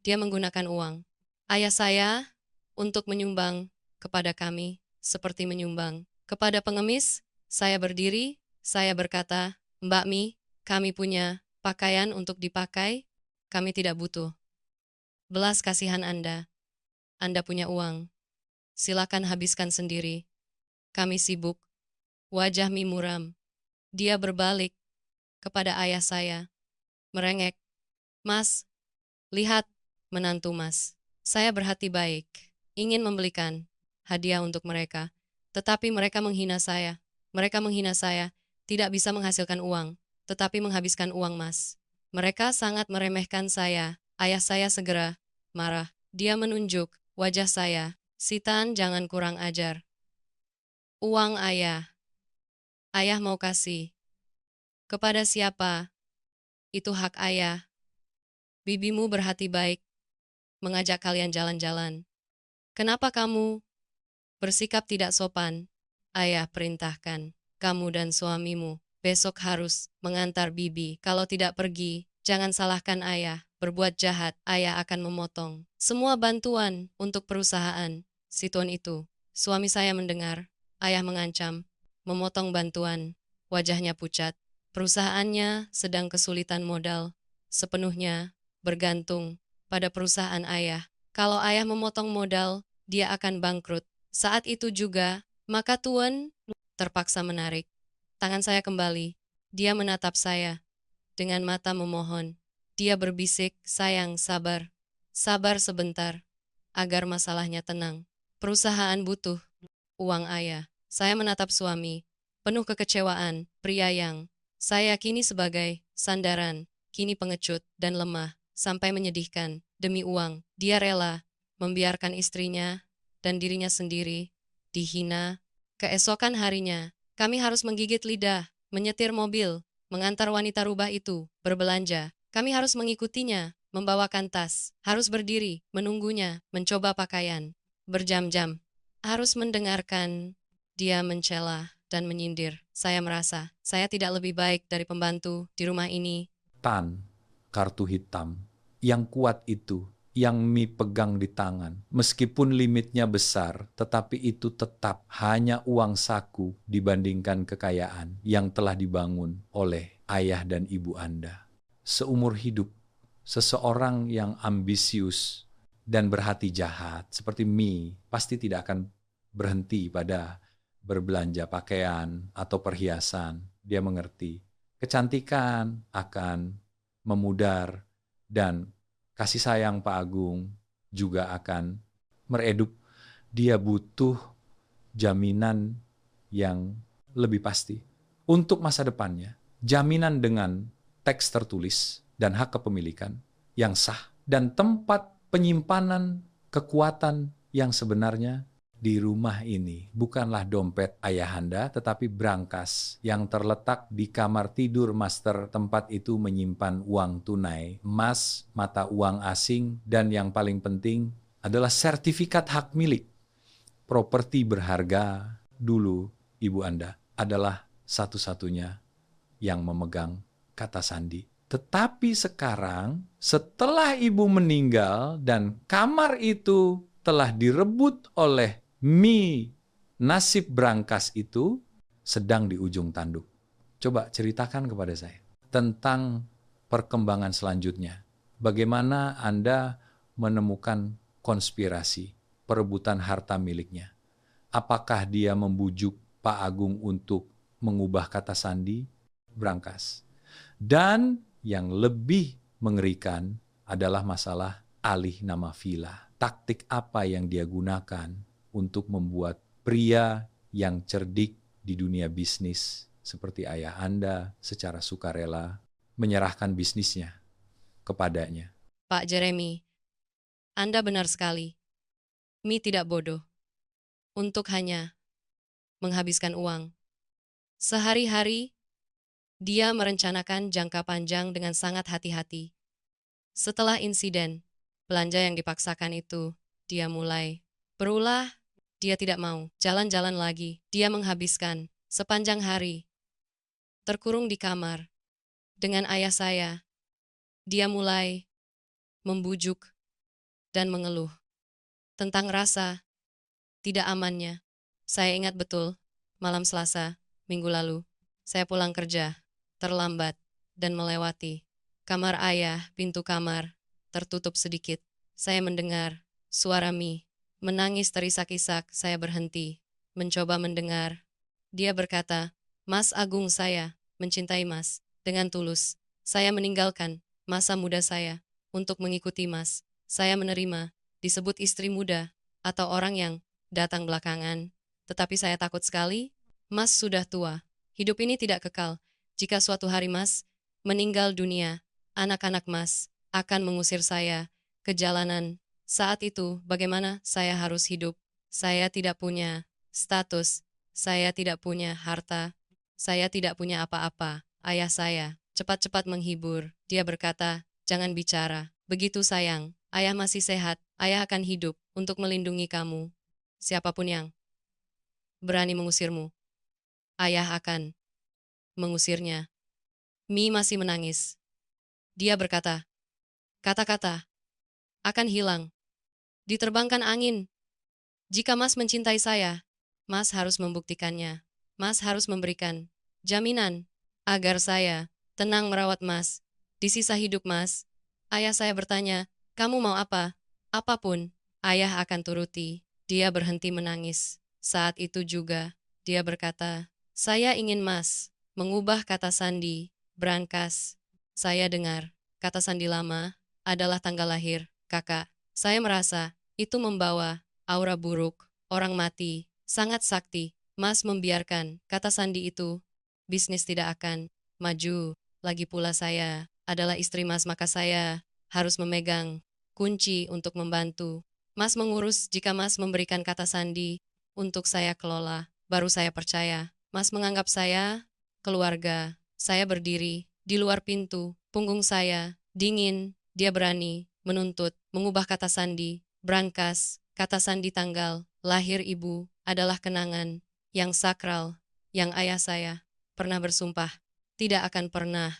Dia menggunakan uang ayah saya untuk menyumbang kepada kami, seperti menyumbang. Kepada pengemis, saya berdiri, saya berkata, Mbak Mi, kami punya pakaian untuk dipakai, kami tidak butuh belas kasihan Anda. Anda punya uang, silakan habiskan sendiri. Kami sibuk. Wajah Mi muram. Dia berbalik kepada ayah saya, merengek. Mas, lihat, menantu Mas. Saya berhati baik, ingin membelikan hadiah untuk mereka. Tetapi mereka menghina saya. Mereka menghina saya, tidak bisa menghasilkan uang, tetapi menghabiskan uang Mas. Mereka sangat meremehkan saya. Ayah saya segera marah. Dia menunjuk wajah saya. Sitan, jangan kurang ajar. Uang ayah. Ayah mau kasih. Kepada siapa? Itu hak ayah. Bibimu berhati baik, mengajak kalian jalan-jalan. Kenapa kamu bersikap tidak sopan? Ayah perintahkan, kamu dan suamimu besok harus mengantar bibi. Kalau tidak pergi, jangan salahkan ayah. Berbuat jahat, ayah akan memotong semua bantuan untuk perusahaan. Si tuan itu, suami saya mendengar, ayah mengancam, memotong bantuan. Wajahnya pucat. Perusahaannya sedang kesulitan modal. Sepenuhnya bergantung pada perusahaan ayah. Kalau ayah memotong modal, dia akan bangkrut. Saat itu juga, maka tuan terpaksa menarik tangan saya kembali. Dia menatap saya dengan mata memohon. Dia berbisik, sayang, sabar. Sabar sebentar, agar masalahnya tenang. Perusahaan butuh uang ayah. Saya menatap suami, penuh kekecewaan, pria yang saya yakini sebagai sandaran, kini pengecut dan lemah, sampai menyedihkan. Demi uang, dia rela membiarkan istrinya dan dirinya sendiri dihina. Keesokan harinya, kami harus menggigit lidah, menyetir mobil, mengantar wanita rubah itu, berbelanja. Kami harus mengikutinya, membawakan tas, harus berdiri, menunggunya, mencoba pakaian, berjam-jam. Harus mendengarkan dia mencela dan menyindir. Saya merasa saya tidak lebih baik dari pembantu di rumah ini. Tan, kartu hitam, yang kuat itu, yang Mi pegang di tangan. Meskipun limitnya besar, tetapi itu tetap hanya uang saku dibandingkan kekayaan yang telah dibangun oleh ayah dan ibu Anda. Seumur hidup, seseorang yang ambisius dan berhati jahat seperti Mi pasti tidak akan berhenti pada berbelanja pakaian atau perhiasan. Dia mengerti kecantikan akan memudar dan kasih sayang Pak Agung juga akan meredup. Dia butuh jaminan yang lebih pasti untuk masa depannya. Jaminan dengan teks tertulis dan hak kepemilikan yang sah dan tempat penyimpanan kekuatan yang sebenarnya di rumah ini bukanlah dompet ayahanda, tetapi brankas yang terletak di kamar tidur master. Tempat itu menyimpan uang tunai, emas, mata uang asing, dan yang paling penting adalah sertifikat hak milik. Properti berharga dulu ibu Anda adalah satu-satunya yang memegang kata sandi. Tetapi sekarang setelah ibu meninggal dan kamar itu telah direbut oleh Mi, nasib brankas itu sedang di ujung tanduk. Coba ceritakan kepada saya tentang perkembangan selanjutnya. Bagaimana Anda menemukan konspirasi, perebutan harta miliknya? Apakah dia membujuk Pak Agung untuk mengubah kata sandi? Brankas. Dan yang lebih mengerikan adalah masalah alih nama villa. Taktik apa yang dia gunakan untuk membuat pria yang cerdik di dunia bisnis seperti ayah Anda secara sukarela menyerahkan bisnisnya kepadanya. Pak Jeremy, Anda benar sekali. Mi tidak bodoh untuk hanya menghabiskan uang. Sehari-hari, dia merencanakan jangka panjang dengan sangat hati-hati. Setelah insiden belanja yang dipaksakan itu, dia mulai berulah. Dia tidak mau jalan-jalan lagi. Dia menghabiskan sepanjang hari terkurung di kamar dengan ayah saya. Dia mulai membujuk dan mengeluh tentang rasa tidak amannya. Saya ingat betul, malam Selasa, minggu lalu, saya pulang kerja, terlambat, dan melewati kamar ayah, pintu kamar, tertutup sedikit. Saya mendengar suara Mi, menangis terisak-isak. Saya berhenti, mencoba mendengar. Dia berkata, Mas Agung, saya mencintai Mas dengan tulus. Saya meninggalkan masa muda saya untuk mengikuti Mas. Saya menerima disebut istri muda atau orang yang datang belakangan. Tetapi saya takut sekali, Mas sudah tua. Hidup ini tidak kekal. Jika suatu hari Mas meninggal dunia, anak-anak Mas akan mengusir saya ke jalanan. Saat itu, bagaimana saya harus hidup? Saya tidak punya status, saya tidak punya harta, saya tidak punya apa-apa. Ayah saya cepat-cepat menghibur. Dia berkata, jangan bicara. Begitu sayang, ayah masih sehat, ayah akan hidup untuk melindungi kamu. Siapapun yang berani mengusirmu, ayah akan mengusirnya. Mi masih menangis. Dia berkata, kata-kata akan hilang, diterbangkan angin. Jika Mas mencintai saya, Mas harus membuktikannya. Mas harus memberikan jaminan agar saya tenang merawat Mas. Di sisa hidup Mas, ayah saya bertanya, kamu mau apa? Apapun, ayah akan turuti. Dia berhenti menangis. Saat itu juga, dia berkata, saya ingin Mas mengubah kata sandi, brankas. Saya dengar, kata sandi lama adalah tanggal lahir, kakak. Saya merasa itu membawa aura buruk, orang mati, sangat sakti. Mas membiarkan kata sandi itu, bisnis tidak akan maju. Lagi pula saya adalah istri Mas, maka saya harus memegang kunci untuk membantu Mas mengurus. Jika Mas memberikan kata sandi untuk saya kelola, baru saya percaya. Mas menganggap saya keluarga. Saya berdiri di luar pintu, punggung saya dingin. Dia berani menuntut, mengubah kata sandi, brankas, kata sandi tanggal lahir ibu adalah kenangan yang sakral, yang ayah saya pernah bersumpah tidak akan pernah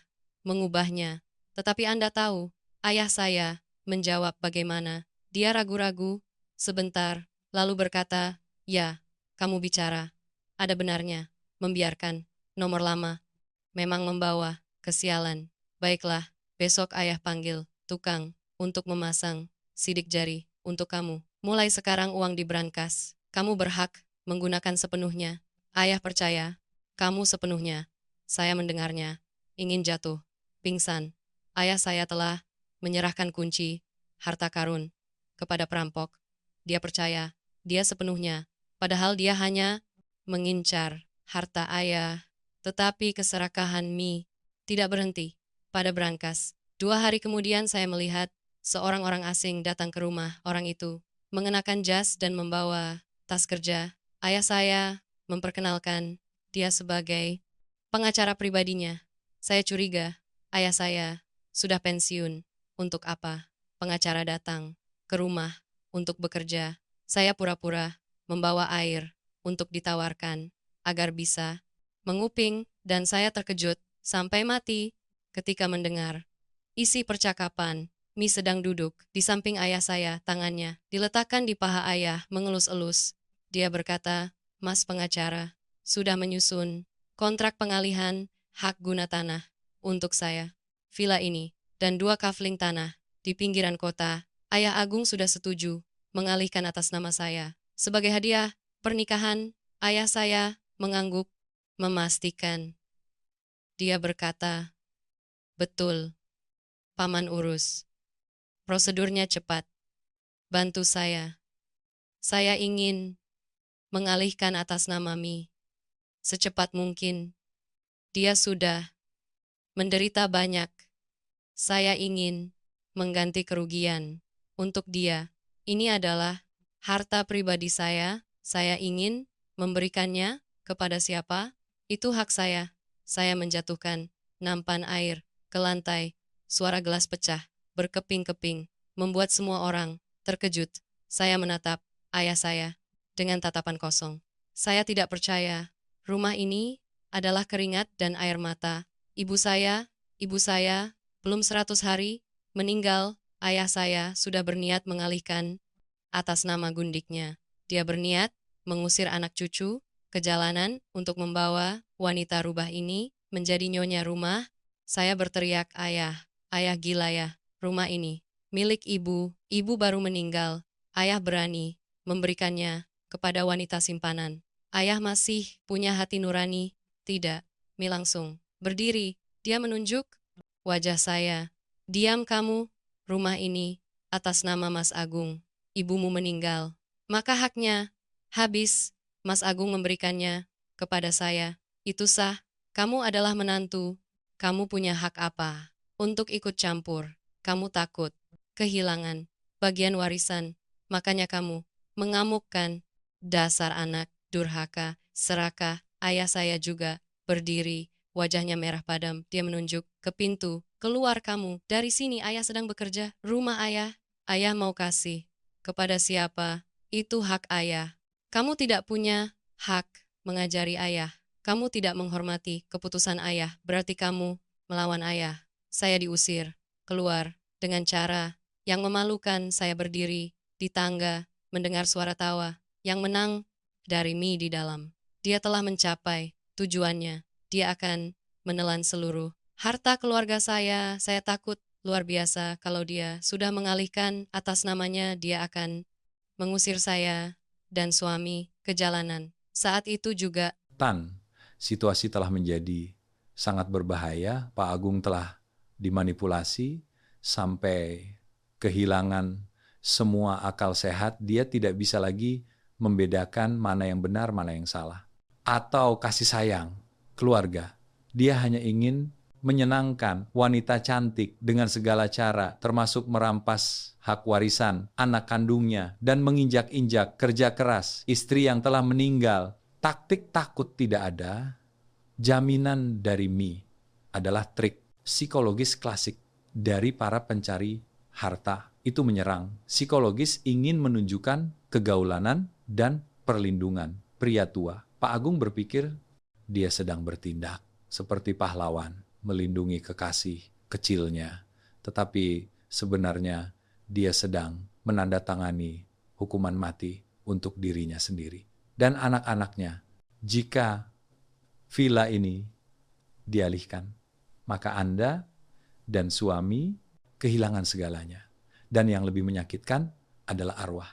mengubahnya. Tetapi Anda tahu, ayah saya menjawab bagaimana. Dia ragu-ragu sebentar, lalu berkata, ya, kamu bicara. Ada benarnya, membiarkan nomor lama memang membawa kesialan. Baiklah, besok ayah panggil tukang untuk memasang sidik jari untuk kamu. Mulai sekarang uang di brankas. Kamu berhak menggunakan sepenuhnya. Ayah percaya, kamu sepenuhnya. Saya mendengarnya, ingin jatuh, pingsan. Ayah saya telah menyerahkan kunci, harta karun, kepada perampok. Dia percaya, dia sepenuhnya. Padahal dia hanya mengincar harta ayah. Tetapi keserakahan Mi tidak berhenti pada brankas. 2 hari kemudian saya melihat seorang orang asing datang ke rumah orang itu, mengenakan jas dan membawa tas kerja. Ayah saya memperkenalkan dia sebagai pengacara pribadinya. Saya curiga, ayah saya sudah pensiun. Untuk apa pengacara datang ke rumah untuk bekerja? Saya pura-pura membawa air untuk ditawarkan agar bisa menguping, dan saya terkejut sampai mati ketika mendengar isi percakapan. Mi sedang duduk di samping ayah saya, tangannya diletakkan di paha ayah, mengelus-elus. Dia berkata, Mas pengacara, sudah menyusun kontrak pengalihan hak guna tanah untuk saya. Villa ini dan 2 kafling tanah di pinggiran kota. Ayah Agung sudah setuju mengalihkan atas nama saya. Sebagai hadiah pernikahan, ayah saya mengangguk, memastikan. Dia berkata, betul, Paman urus. Prosedurnya cepat. Bantu saya. Saya ingin mengalihkan atas nama Mi secepat mungkin. Dia sudah menderita banyak. Saya ingin mengganti kerugian untuk dia. Ini adalah harta pribadi saya. Saya ingin memberikannya kepada siapa? Itu hak saya. Saya menjatuhkan nampan air ke lantai. Suara gelas pecah, berkeping-keping, membuat semua orang terkejut. Saya menatap ayah saya dengan tatapan kosong. Saya tidak percaya. Rumah ini adalah keringat dan air mata. Ibu saya, belum 100 hari, meninggal. Ayah saya sudah berniat mengalihkan atas nama gundiknya. Dia berniat mengusir anak cucu ke jalanan untuk membawa wanita rubah ini menjadi nyonya rumah. Saya berteriak, ayah, ayah gila ya, rumah ini milik ibu, ibu baru meninggal, ayah berani memberikannya kepada wanita simpanan. Ayah masih punya hati nurani. Tidak, Mi langsung berdiri, dia menunjuk wajah saya. Diam kamu, rumah ini atas nama Mas Agung, ibumu meninggal. Maka haknya habis, Mas Agung memberikannya kepada saya. Itu sah, kamu adalah menantu. Kamu punya hak apa untuk ikut campur? Kamu takut kehilangan bagian warisan, makanya kamu mengamukkan. Dasar anak durhaka, serakah. Ayah saya juga berdiri, wajahnya merah padam. Dia menunjuk ke pintu. Keluar kamu, dari sini ayah sedang bekerja. Rumah ayah mau kasih kepada siapa? Itu hak ayah. Kamu tidak punya hak mengajari ayah. Kamu tidak menghormati keputusan ayah, berarti kamu melawan ayah. Saya diusir keluar dengan cara yang memalukan. Saya berdiri di tangga, mendengar suara tawa. Yang menang dari Mi di dalam. Dia telah mencapai tujuannya. Dia akan menelan seluruh harta keluarga saya. Saya takut luar biasa kalau dia sudah mengalihkan atas namanya. Dia akan mengusir saya dan suami ke jalanan. Saat itu juga Situasi telah menjadi sangat berbahaya. Pak Agung telah dimanipulasi sampai kehilangan semua akal sehat. Dia tidak bisa lagi membedakan mana yang benar, mana yang salah. Atau kasih sayang keluarga. Dia hanya ingin menyenangkan wanita cantik dengan segala cara, termasuk merampas hak warisan anak kandungnya dan menginjak-injak kerja keras istri yang telah meninggal. Taktik takut tidak ada, jaminan dari Mi adalah trik psikologis klasik dari para pencari harta. Itu menyerang. Psikologis ingin menunjukkan kegaulanan dan perlindungan pria tua. Pak Agung berpikir dia sedang bertindak seperti pahlawan, melindungi kekasih kecilnya. Tetapi sebenarnya dia sedang menandatangani hukuman mati untuk dirinya sendiri dan anak-anaknya. Jika villa ini dialihkan, maka Anda dan suami kehilangan segalanya. Dan yang lebih menyakitkan adalah arwah.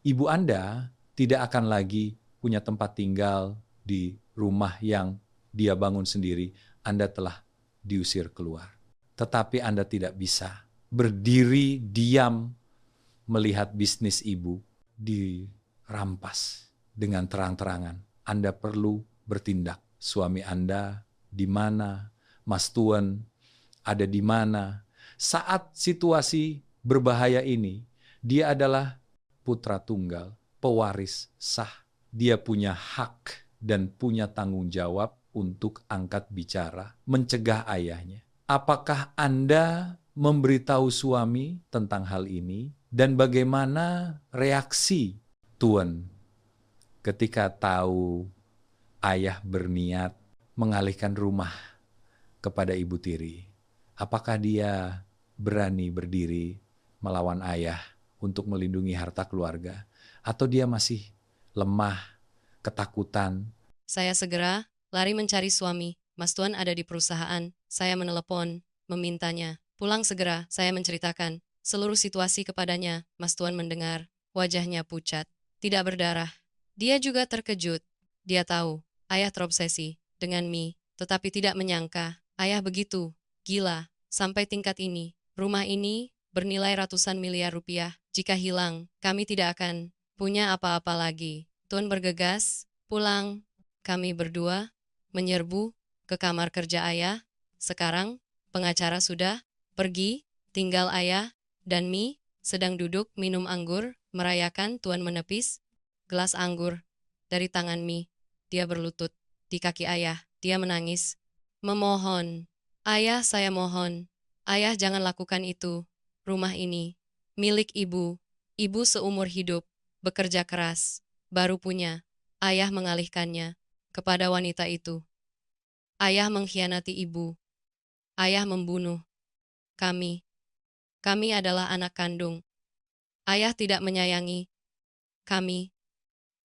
Ibu Anda tidak akan lagi punya tempat tinggal di rumah yang dia bangun sendiri. Anda telah diusir keluar. Tetapi Anda tidak bisa berdiri diam melihat bisnis ibu dirampas dengan terang-terangan. Anda perlu bertindak. Suami Anda di mana? Mas Tuan ada di mana? Saat situasi berbahaya ini, dia adalah putra tunggal, pewaris sah. Dia punya hak dan punya tanggung jawab untuk angkat bicara, mencegah ayahnya. Apakah Anda memberitahu suami tentang hal ini? Dan bagaimana reaksi Tuan ketika tahu ayah berniat mengalihkan rumah kepada ibu tiri? Apakah dia berani berdiri melawan ayah untuk melindungi harta keluarga? Atau dia masih lemah, ketakutan? saya segera lari mencari suami. Mas Tuan ada di perusahaan. Saya menelepon, memintanya pulang segera. Saya menceritakan seluruh situasi kepadanya. Mas Tuan mendengar, wajahnya pucat, tidak berdarah. Dia juga terkejut. Dia tahu ayah terobsesi dengan Mi, tetapi tidak menyangka ayah begitu gila sampai tingkat ini. Rumah ini bernilai ratusan miliar rupiah. Jika hilang, kami tidak akan punya apa-apa lagi. Tuan bergegas pulang. Kami berdua menyerbu ke kamar kerja ayah. Sekarang pengacara sudah pergi, tinggal ayah dan Mi sedang duduk minum anggur, merayakan. Tuan menepis gelas anggur dari tangan Mi. Dia berlutut di kaki ayah. Dia menangis, memohon, ayah saya mohon, ayah jangan lakukan itu. Rumah ini milik ibu. Ibu seumur hidup bekerja keras, baru punya. Ayah mengalihkannya kepada wanita itu. Ayah mengkhianati ibu. Ayah membunuh kami. Kami adalah anak kandung. Ayah tidak menyayangi kami.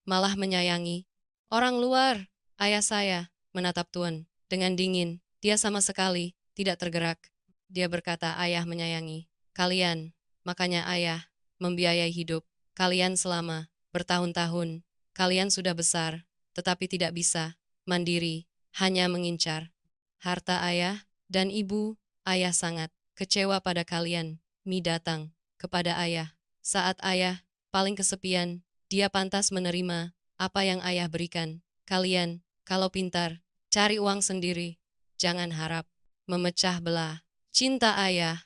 malah menyayangi. Orang luar, ayah saya, menatap Tuan. Dengan dingin, dia sama sekali tidak tergerak. Dia berkata, ayah menyayangi kalian, makanya ayah membiayai hidup kalian selama bertahun-tahun. Kalian sudah besar, tetapi tidak bisa mandiri, hanya mengincar harta ayah dan ibu. Ayah sangat kecewa pada kalian. Mi datang kepada ayah. Saat ayah paling kesepian, dia pantas menerima apa yang ayah berikan. Kalian, kalau pintar, cari uang sendiri. Jangan harap memecah belah cinta ayah.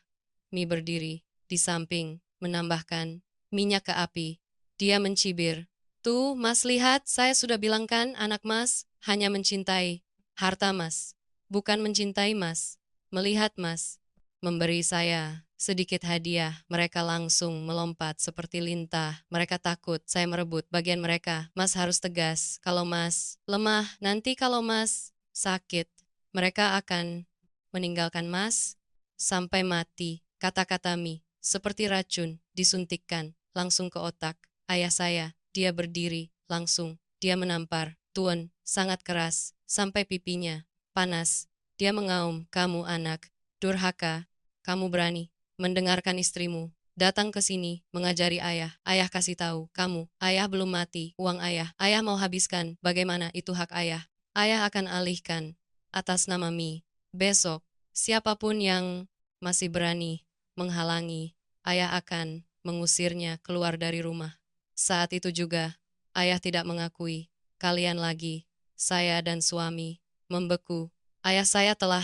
Mi berdiri di samping, menambahkan minyak ke api. Dia mencibir. Tuh, Mas lihat, saya sudah bilang kan, anak Mas hanya mencintai harta Mas, bukan mencintai Mas. Melihat Mas memberi saya sedikit hadiah, mereka langsung melompat seperti lintah. Mereka takut saya merebut bagian mereka. Mas harus tegas. Kalau Mas lemah, nanti kalau Mas sakit, mereka akan meninggalkan Mas sampai mati. Kata-kata Mi seperti racun disuntikkan langsung ke otak ayah saya. Dia berdiri langsung. Dia menampar Tuan sangat keras sampai pipinya panas. Dia mengaum, kamu anak durhaka, kamu berani mendengarkan istrimu datang ke sini mengajari ayah. Ayah kasih tahu kamu, ayah belum mati. Uang ayah mau habiskan. Bagaimana itu hak ayah? Ayah akan alihkan atas nama Mi. Besok, siapapun yang masih berani menghalangi, ayah akan mengusirnya keluar dari rumah. Saat itu juga, ayah tidak mengakui kalian lagi. Saya dan suami membeku. Ayah saya telah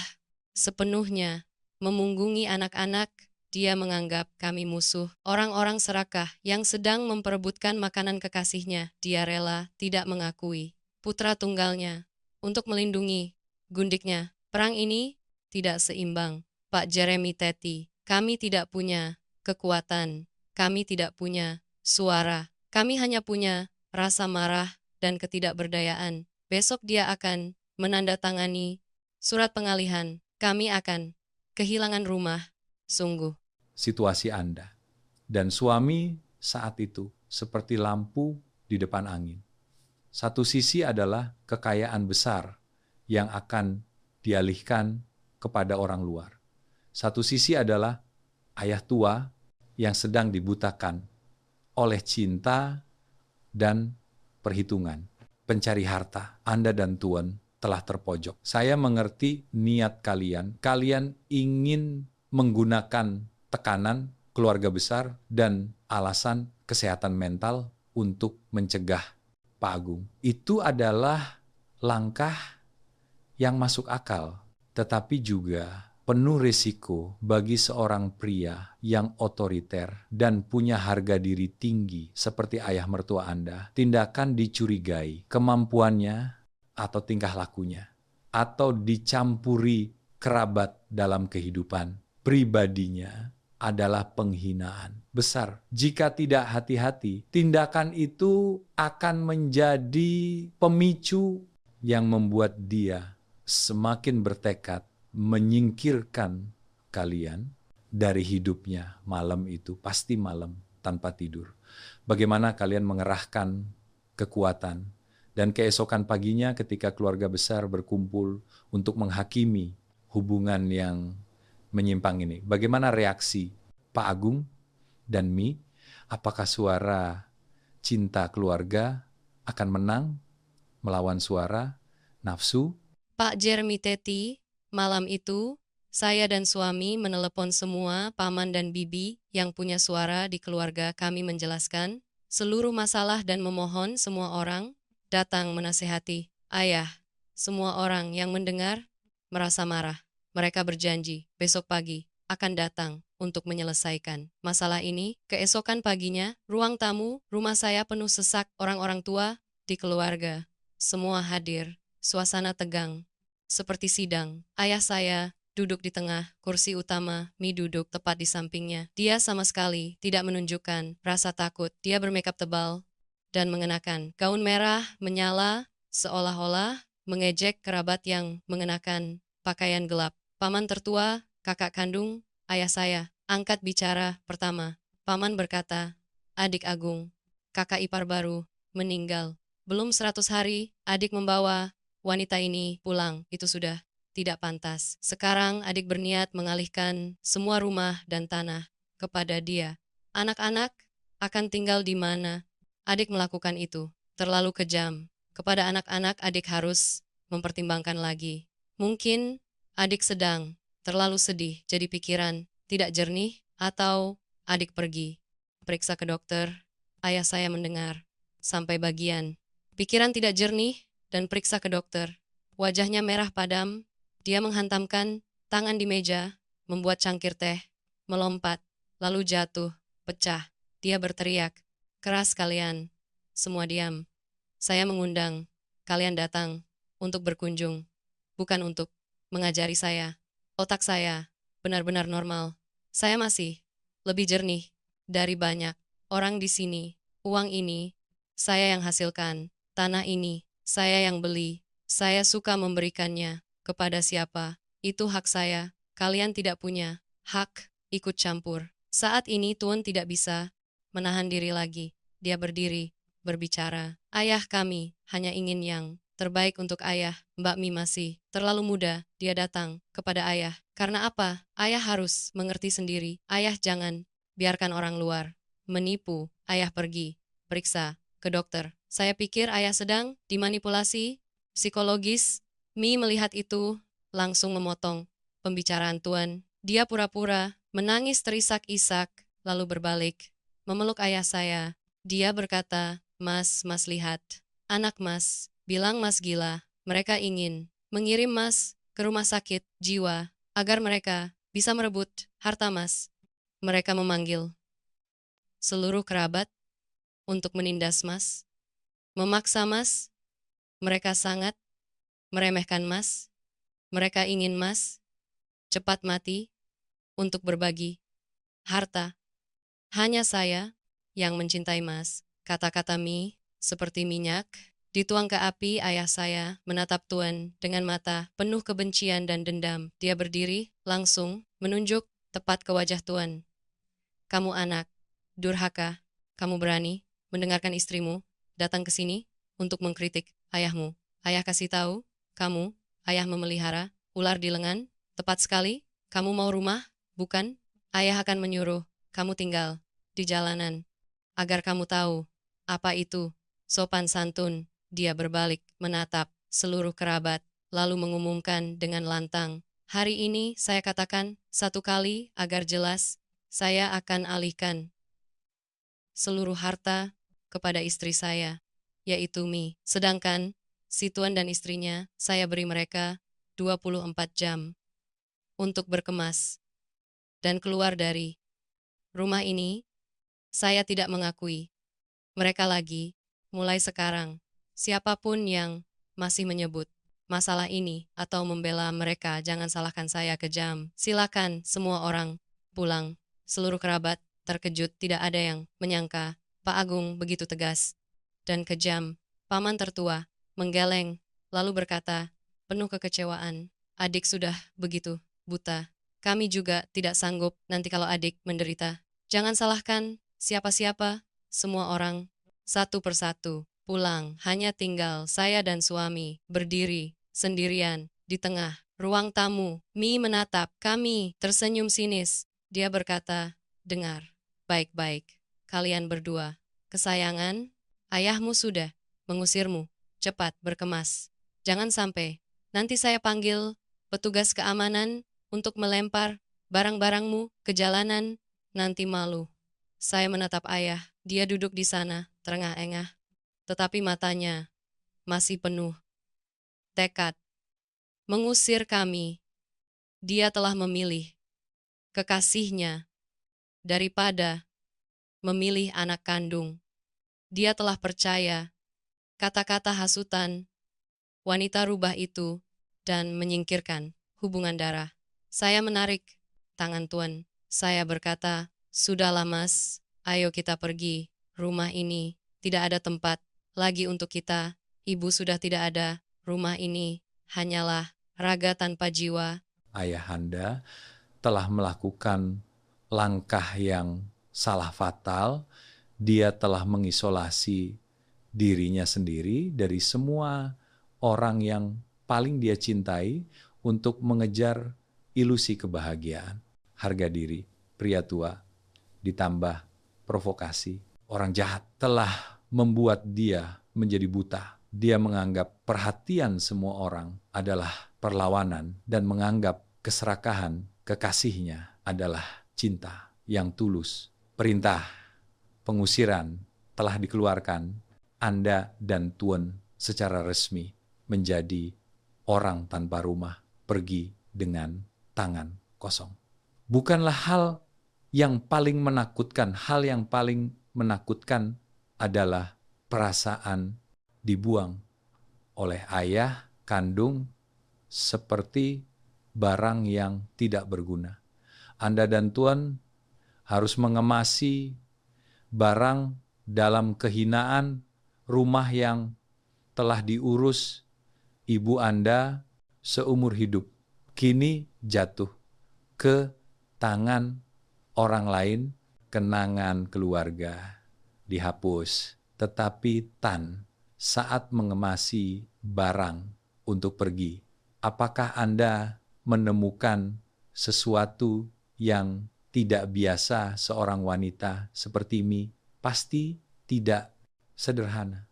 sepenuhnya memunggungi anak-anak. Dia menganggap kami musuh, orang-orang serakah yang sedang memperebutkan makanan kekasihnya. Dia rela tidak mengakui putra tunggalnya untuk melindungi gundiknya. Perang ini tidak seimbang, Pak Jeremy Teti. Kami tidak punya kekuatan, kami tidak punya suara, kami hanya punya rasa marah dan ketidakberdayaan. Besok dia akan menandatangani surat pengalihan. Kami akan kehilangan rumah, sungguh. Situasi Anda. Dan suami saat itu seperti lampu di depan angin. Satu sisi adalah kekayaan besar yang akan dialihkan kepada orang luar. Satu sisi adalah ayah tua yang sedang dibutakan oleh cinta dan perhitungan. Pencari harta, Anda dan Tuan telah terpojok. Saya mengerti niat kalian. Kalian ingin menggunakan tekanan keluarga besar dan alasan kesehatan mental untuk mencegah Pak Agung. Itu adalah langkah yang masuk akal, tetapi juga penuh risiko bagi seorang pria yang otoriter dan punya harga diri tinggi seperti ayah mertua Anda. Tindakan dicurigai kemampuannya atau tingkah lakunya, atau dicampuri kerabat dalam kehidupan pribadinya adalah penghinaan besar. Jika tidak hati-hati, tindakan itu akan menjadi pemicu yang membuat dia semakin bertekad menyingkirkan kalian dari hidupnya malam itu. Pasti malam tanpa tidur. Bagaimana kalian mengerahkan kekuatan dan keesokan paginya ketika keluarga besar berkumpul untuk menghakimi hubungan yang menyimpang ini. Bagaimana reaksi Pak Agung dan Mi? Apakah suara cinta keluarga akan menang melawan suara nafsu? Pak Jeremy Teti, malam itu, saya dan suami menelepon semua paman dan bibi yang punya suara di keluarga kami menjelaskan seluruh masalah dan memohon semua orang datang menasehati. Ayah, semua orang yang mendengar merasa marah. Mereka berjanji besok pagi akan datang untuk menyelesaikan masalah ini. Keesokan paginya, ruang tamu rumah saya penuh sesak orang-orang tua di keluarga. Semua hadir, suasana tegang, seperti sidang. Ayah saya duduk di tengah kursi utama, Mi duduk tepat di sampingnya. Dia sama sekali tidak menunjukkan rasa takut. Dia bermakeup tebal dan mengenakan gaun merah menyala, seolah-olah mengejek kerabat yang mengenakan pakaian gelap. Paman tertua, kakak kandung, ayah saya, angkat bicara pertama. Paman berkata, adik Agung, kakak ipar baru, meninggal. Belum 100 hari, adik membawa wanita ini pulang. Itu sudah tidak pantas. Sekarang adik berniat mengalihkan semua rumah dan tanah kepada dia. Anak-anak akan tinggal di mana? Adik melakukan itu. Terlalu kejam. Kepada anak-anak adik harus mempertimbangkan lagi. Mungkin adik sedang terlalu sedih, jadi pikiran tidak jernih, atau adik pergi. Periksa ke dokter, ayah saya mendengar. Sampai bagian pikiran tidak jernih dan periksa ke dokter. Wajahnya merah padam, dia menghantamkan tangan di meja, membuat cangkir teh, melompat, lalu jatuh, pecah. Dia berteriak, keras kalian, semua diam. Saya mengundang kalian datang untuk berkunjung, bukan untuk mengajari saya. Otak saya benar-benar normal. Saya masih lebih jernih dari banyak orang di sini. Uang ini saya yang hasilkan. Tanah ini saya yang beli. Saya suka memberikannya kepada siapa. Itu hak saya. Kalian tidak punya hak ikut campur. Saat ini Tuan tidak bisa menahan diri lagi. Dia berdiri, berbicara. Ayah kami hanya ingin yang terbaik untuk ayah. Mbak Mi masih terlalu muda. Dia datang kepada ayah. Karena apa? Ayah harus mengerti sendiri. Ayah jangan biarkan orang luar menipu. Ayah pergi, periksa ke dokter. Saya pikir ayah sedang dimanipulasi psikologis. Mi melihat itu, langsung memotong pembicaraan Tuan. Dia pura-pura menangis terisak-isak, lalu berbalik, memeluk ayah saya. Dia berkata, Mas lihat. Anak Mas, bilang Mas gila. Mereka ingin mengirim Mas ke rumah sakit jiwa agar mereka bisa merebut harta Mas. Mereka memanggil seluruh kerabat untuk menindas Mas, memaksa Mas. Mereka sangat meremehkan Mas. Mereka ingin Mas cepat mati untuk berbagi harta. Hanya saya yang mencintai Mas. Kata-kata Mi seperti minyak dituang ke api. Ayah saya menatap Tuan dengan mata penuh kebencian dan dendam. Dia berdiri, langsung menunjuk tepat ke wajah Tuan. Kamu anak durhaka. Kamu berani mendengarkan istrimu datang ke sini untuk mengkritik ayahmu. Ayah kasih tahu, kamu, ayah memelihara ular di lengan. Tepat sekali, kamu mau rumah, bukan? Ayah akan menyuruh kamu tinggal di jalanan. Agar kamu tahu apa itu sopan santun. Dia berbalik menatap seluruh kerabat, lalu mengumumkan dengan lantang. Hari ini saya katakan satu kali agar jelas, saya akan alihkan seluruh harta kepada istri saya, yaitu Mi. Sedangkan si Tuan dan istrinya, saya beri mereka 24 jam untuk berkemas dan keluar dari rumah ini. Saya tidak mengakui mereka lagi. Mulai sekarang, siapapun yang masih menyebut masalah ini atau membela mereka, jangan salahkan saya kejam. Silakan semua orang pulang. Seluruh kerabat terkejut, tidak ada yang menyangka Pak Agung begitu tegas dan kejam. Paman tertua menggeleng, lalu berkata, penuh kekecewaan, adik sudah begitu buta. Kami juga tidak sanggup nanti kalau adik menderita. Jangan salahkan siapa-siapa, semua orang satu persatu pulang. Hanya tinggal saya dan suami berdiri sendirian di tengah ruang tamu. Mi menatap kami tersenyum sinis. Dia berkata, dengar baik-baik, kalian berdua. Kesayangan, ayahmu sudah mengusirmu. Cepat berkemas. Jangan sampai nanti saya panggil petugas keamanan untuk melempar barang-barangmu ke jalanan. Nanti malu. Saya menatap ayah. Dia duduk di sana, terengah-engah. Tetapi matanya masih penuh tekad mengusir kami. Dia telah memilih kekasihnya daripada memilih anak kandung. Dia telah percaya kata-kata hasutan wanita rubah itu dan menyingkirkan hubungan darah. Saya menarik tangan Tuan. Saya berkata, sudahlah Mas, ayo kita pergi. Rumah ini tidak ada tempat lagi untuk kita. Ibu sudah tidak ada. Rumah ini hanyalah raga tanpa jiwa. Ayahanda telah melakukan langkah yang salah fatal. Dia telah mengisolasi dirinya sendiri dari semua orang yang paling dia cintai untuk mengejar ilusi kebahagiaan. Harga diri, pria tua, ditambah provokasi. Orang jahat telah membuat dia menjadi buta. Dia menganggap perhatian semua orang adalah perlawanan dan menganggap keserakahan kekasihnya adalah cinta yang tulus. Perintah pengusiran telah dikeluarkan. Anda dan Tuan secara resmi menjadi orang tanpa rumah, pergi dengan tangan kosong. Bukanlah hal yang paling menakutkan. Hal yang paling menakutkan adalah perasaan dibuang oleh ayah kandung seperti barang yang tidak berguna. Anda dan Tuan harus mengemasi barang dalam kehinaan rumah yang telah diurus ibu Anda seumur hidup. Kini jatuh ke tangan orang lain, kenangan keluarga dihapus. Tetapi Tan, saat mengemasi barang untuk pergi, apakah Anda menemukan sesuatu yang tidak biasa seorang wanita seperti Mi? Pasti tidak sederhana.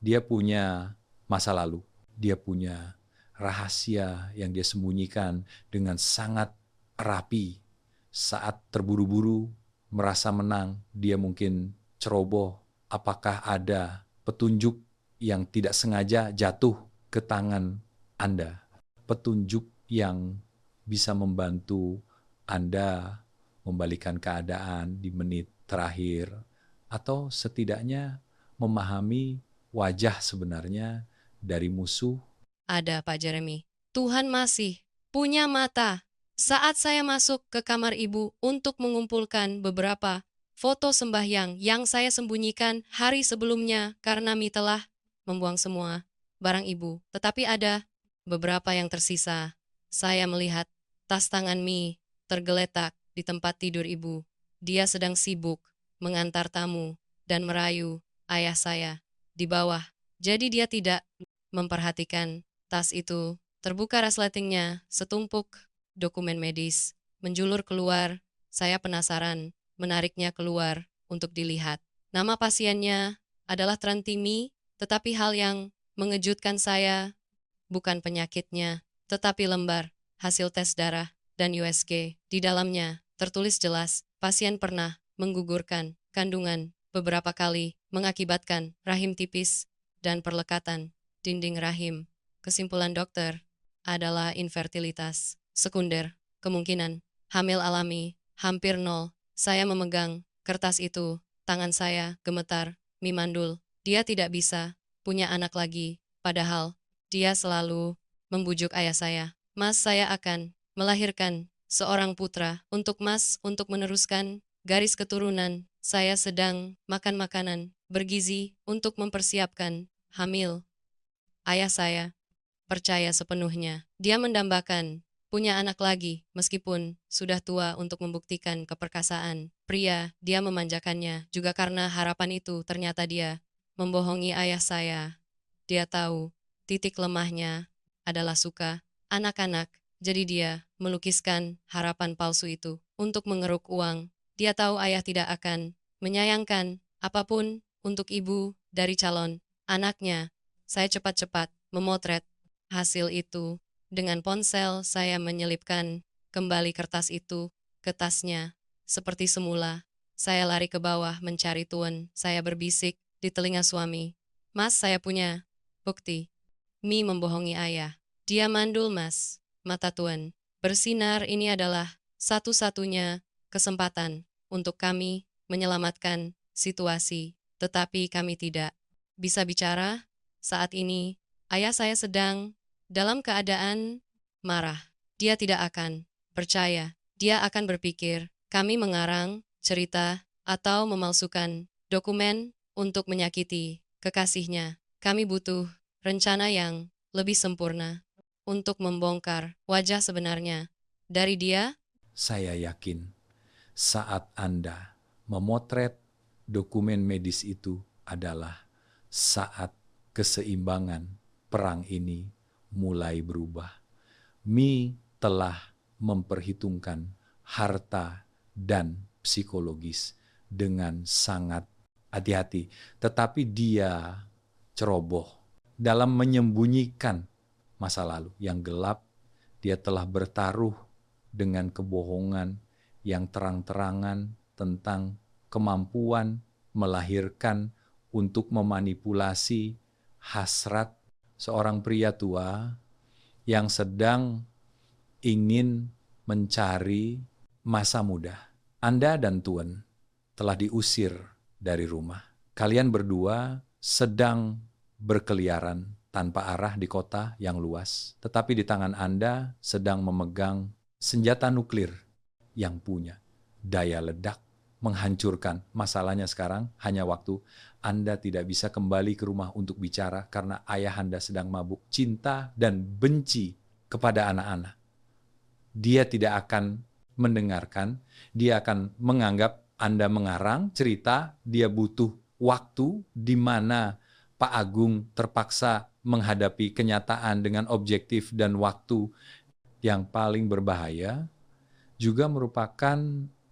Dia punya masa lalu, dia punya rahasia yang dia sembunyikan dengan sangat rapi. Saat terburu-buru, merasa menang, dia mungkin ceroboh. Apakah ada petunjuk yang tidak sengaja jatuh ke tangan Anda? Petunjuk yang bisa membantu Anda membalikan keadaan di menit terakhir, atau setidaknya memahami wajah sebenarnya dari musuh. Ada, Pak Jeremy. Tuhan masih punya mata. Saat saya masuk ke kamar ibu untuk mengumpulkan beberapa foto sembahyang yang saya sembunyikan hari sebelumnya karena Mi telah membuang semua barang ibu. Tetapi ada beberapa yang tersisa. Saya melihat tas tangan Mi tergeletak di tempat tidur ibu. Dia sedang sibuk mengantar tamu dan merayu ayah saya di bawah. Jadi dia tidak memperhatikan tas itu. Terbuka resletingnya, setumpuk dokumen medis menjulur keluar. Saya penasaran, menariknya keluar untuk dilihat. Nama pasiennya adalah Trantimi, tetapi hal yang mengejutkan saya bukan penyakitnya, tetapi lembar hasil tes darah dan USG. Di dalamnya tertulis jelas, pasien pernah menggugurkan kandungan beberapa kali, mengakibatkan rahim tipis dan perlekatan dinding rahim. Kesimpulan dokter adalah infertilitas sekunder, kemungkinan hamil alami hampir nol. Saya memegang kertas itu, tangan saya gemetar, Mi mandul. Dia tidak bisa punya anak lagi, padahal dia selalu membujuk ayah saya. Mas, saya akan melahirkan seorang putra untuk Mas untuk meneruskan garis keturunan. Saya sedang makan makanan bergizi untuk mempersiapkan hamil. Ayah saya percaya sepenuhnya. Dia mendambakan punya anak lagi meskipun sudah tua untuk membuktikan keperkasaan. Pria, dia memanjakannya juga karena harapan itu ternyata dia membohongi ayah saya. Dia tahu titik lemahnya adalah suka anak-anak. Jadi dia melukiskan harapan palsu itu untuk mengeruk uang. Dia tahu ayah tidak akan menyayangkan apapun untuk ibu dari calon anaknya. Saya cepat-cepat memotret hasil itu. Dengan ponsel saya menyelipkan kembali kertas itu ke tasnya. Seperti semula, saya lari ke bawah mencari Tuan. Saya berbisik di telinga suami. Mas, saya punya bukti. Mi membohongi ayah. Dia mandul, Mas. Mata Tuan bersinar. Ini adalah satu-satunya kesempatan untuk kami menyelamatkan situasi. Tetapi kami tidak bisa bicara. Saat ini, ayah saya sedang dalam keadaan marah. Dia tidak akan percaya. Dia akan berpikir, kami mengarang cerita atau memalsukan dokumen untuk menyakiti kekasihnya. Kami butuh rencana yang lebih sempurna untuk membongkar wajah sebenarnya dari dia. Saya yakin saat Anda memotret dokumen medis itu adalah saat keseimbangan perang ini mulai berubah. Mi telah memperhitungkan harta dan psikologis dengan sangat hati-hati, tetapi dia ceroboh dalam menyembunyikan masa lalu yang gelap. Dia telah bertaruh dengan kebohongan yang terang-terangan tentang kemampuan melahirkan untuk memanipulasi hasrat seorang pria tua yang sedang ingin mencari masa muda. Anda dan Tuan telah diusir dari rumah. Kalian berdua sedang berkeliaran tanpa arah di kota yang luas, tetapi di tangan Anda sedang memegang senjata nuklir yang punya daya ledak menghancurkan. Masalahnya sekarang hanya waktu. Anda tidak bisa kembali ke rumah untuk bicara karena ayah Anda sedang mabuk cinta dan benci kepada anak-anak. Dia tidak akan mendengarkan, dia akan menganggap Anda mengarang cerita, dia butuh waktu di mana Pak Agung terpaksa menghadapi kenyataan dengan objektif dan waktu yang paling berbahaya, juga merupakan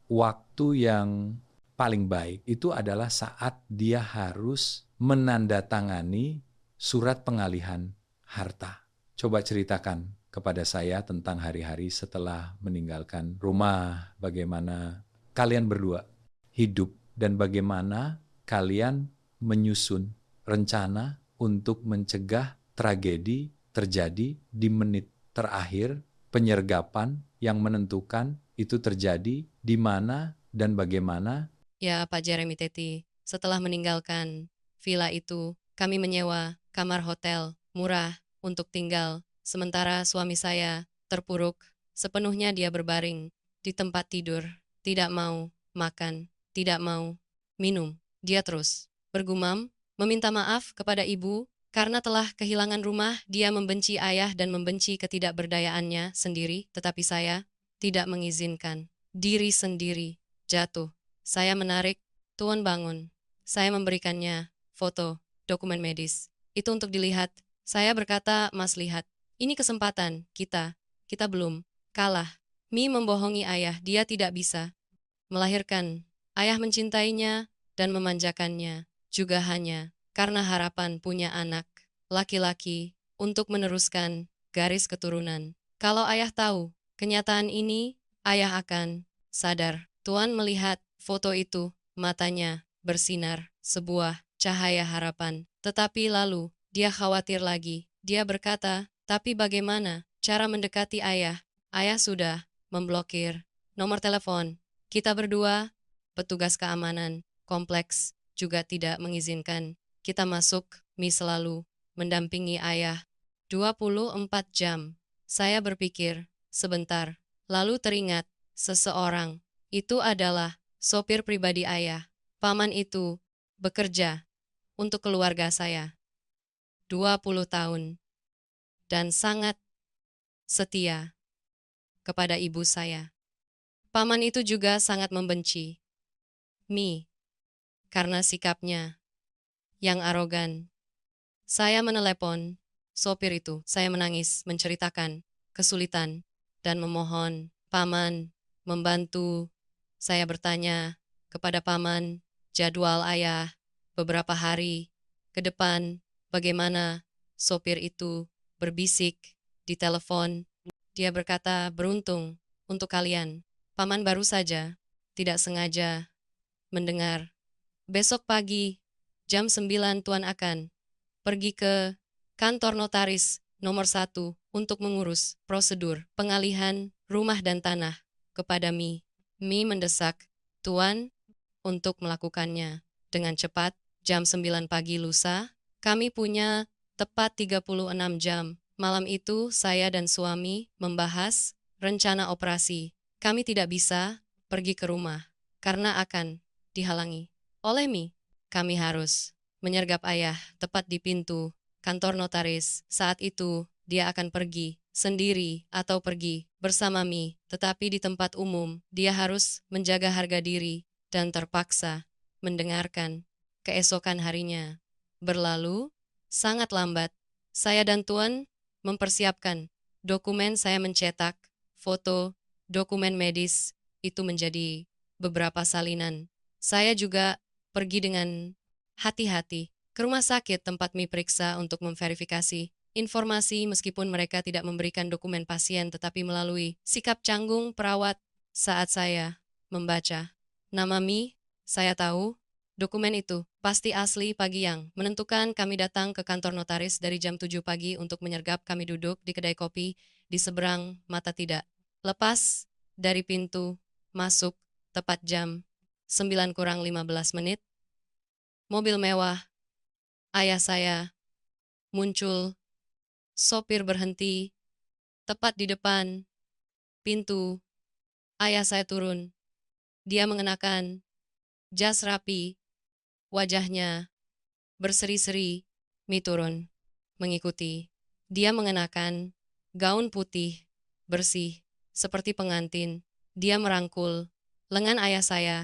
waktu yang paling baik. Itu adalah saat dia harus menandatangani surat pengalihan harta. Coba ceritakan kepada saya tentang hari-hari setelah meninggalkan rumah, bagaimana kalian berdua hidup dan bagaimana kalian menyusun rencana untuk mencegah tragedi terjadi di menit terakhir, penyergapan yang menentukan itu terjadi di mana dan bagaimana. Ya, Pak Jeremy Teti, setelah meninggalkan villa itu, kami menyewa kamar hotel murah untuk tinggal, sementara suami saya terpuruk, sepenuhnya dia berbaring di tempat tidur, tidak mau makan, tidak mau minum. Dia terus bergumam, meminta maaf kepada ibu, karena telah kehilangan rumah, dia membenci ayah dan membenci ketidakberdayaannya sendiri, tetapi saya tidak mengizinkan diri sendiri jatuh. Saya menarik, Tuan bangun. Saya memberikannya foto, dokumen medis. Itu untuk dilihat. Saya berkata, Mas lihat, ini kesempatan kita belum kalah. Mi membohongi ayah, dia tidak bisa melahirkan. Ayah mencintainya dan memanjakannya, juga hanya karena harapan punya anak laki-laki untuk meneruskan garis keturunan. Kalau ayah tahu kenyataan ini, ayah akan sadar. Tuan melihat foto itu, matanya bersinar sebuah cahaya harapan. Tetapi lalu, dia khawatir lagi. Dia berkata, tapi bagaimana cara mendekati ayah? Ayah sudah memblokir nomor telepon. Kita berdua, petugas keamanan kompleks, juga tidak mengizinkan kita masuk. Mi selalu mendampingi ayah 24 jam. Saya berpikir sebentar, lalu teringat seseorang. Itu adalah sopir pribadi ayah. Paman itu bekerja untuk keluarga saya 20 tahun dan sangat setia kepada ibu saya. Paman itu juga sangat membenci Mi karena sikapnya yang arogan. Saya menelepon sopir itu. Saya menangis, menceritakan kesulitan dan memohon paman membantu. Saya bertanya kepada paman jadwal ayah beberapa hari ke depan, bagaimana. Sopir itu berbisik di telepon. Dia berkata, beruntung untuk kalian. Paman baru saja tidak sengaja mendengar. Besok pagi, jam 9 Tuan akan pergi ke kantor notaris nomor 1 untuk mengurus prosedur pengalihan rumah dan tanah kepada Mi. Mi mendesak Tuan untuk melakukannya dengan cepat. Jam 9 pagi lusa, kami punya tepat 36 jam. Malam itu saya dan suami membahas rencana operasi. Kami tidak bisa pergi ke rumah karena akan dihalangi oleh Mi. Kami harus menyergap ayah tepat di pintu kantor notaris. Saat itu, dia akan pergi sendiri atau pergi bersama Mi, tetapi di tempat umum, dia harus menjaga harga diri dan terpaksa mendengarkan keesokan harinya. berlalu sangat lambat. Saya dan Tuan mempersiapkan dokumen, saya mencetak foto, dokumen medis, itu menjadi beberapa salinan. Saya juga pergi dengan hati-hati ke rumah sakit tempat Mi periksa untuk memverifikasi informasi meskipun mereka tidak memberikan dokumen pasien tetapi melalui sikap canggung perawat saat saya membaca nama Mi, saya tahu dokumen itu pasti asli. Pagi yang menentukan kami datang ke kantor notaris dari jam 7 pagi untuk menyergap. Kami duduk di kedai kopi di seberang mata tidak lepas dari pintu masuk tepat jam 9 kurang 15 menit. Mobil mewah ayah saya muncul, sopir berhenti tepat di depan pintu. Ayah saya turun. Dia mengenakan jas rapi, wajahnya berseri-seri. Mi turun, mengikuti. Dia mengenakan gaun putih, bersih, seperti pengantin. Dia merangkul lengan ayah saya,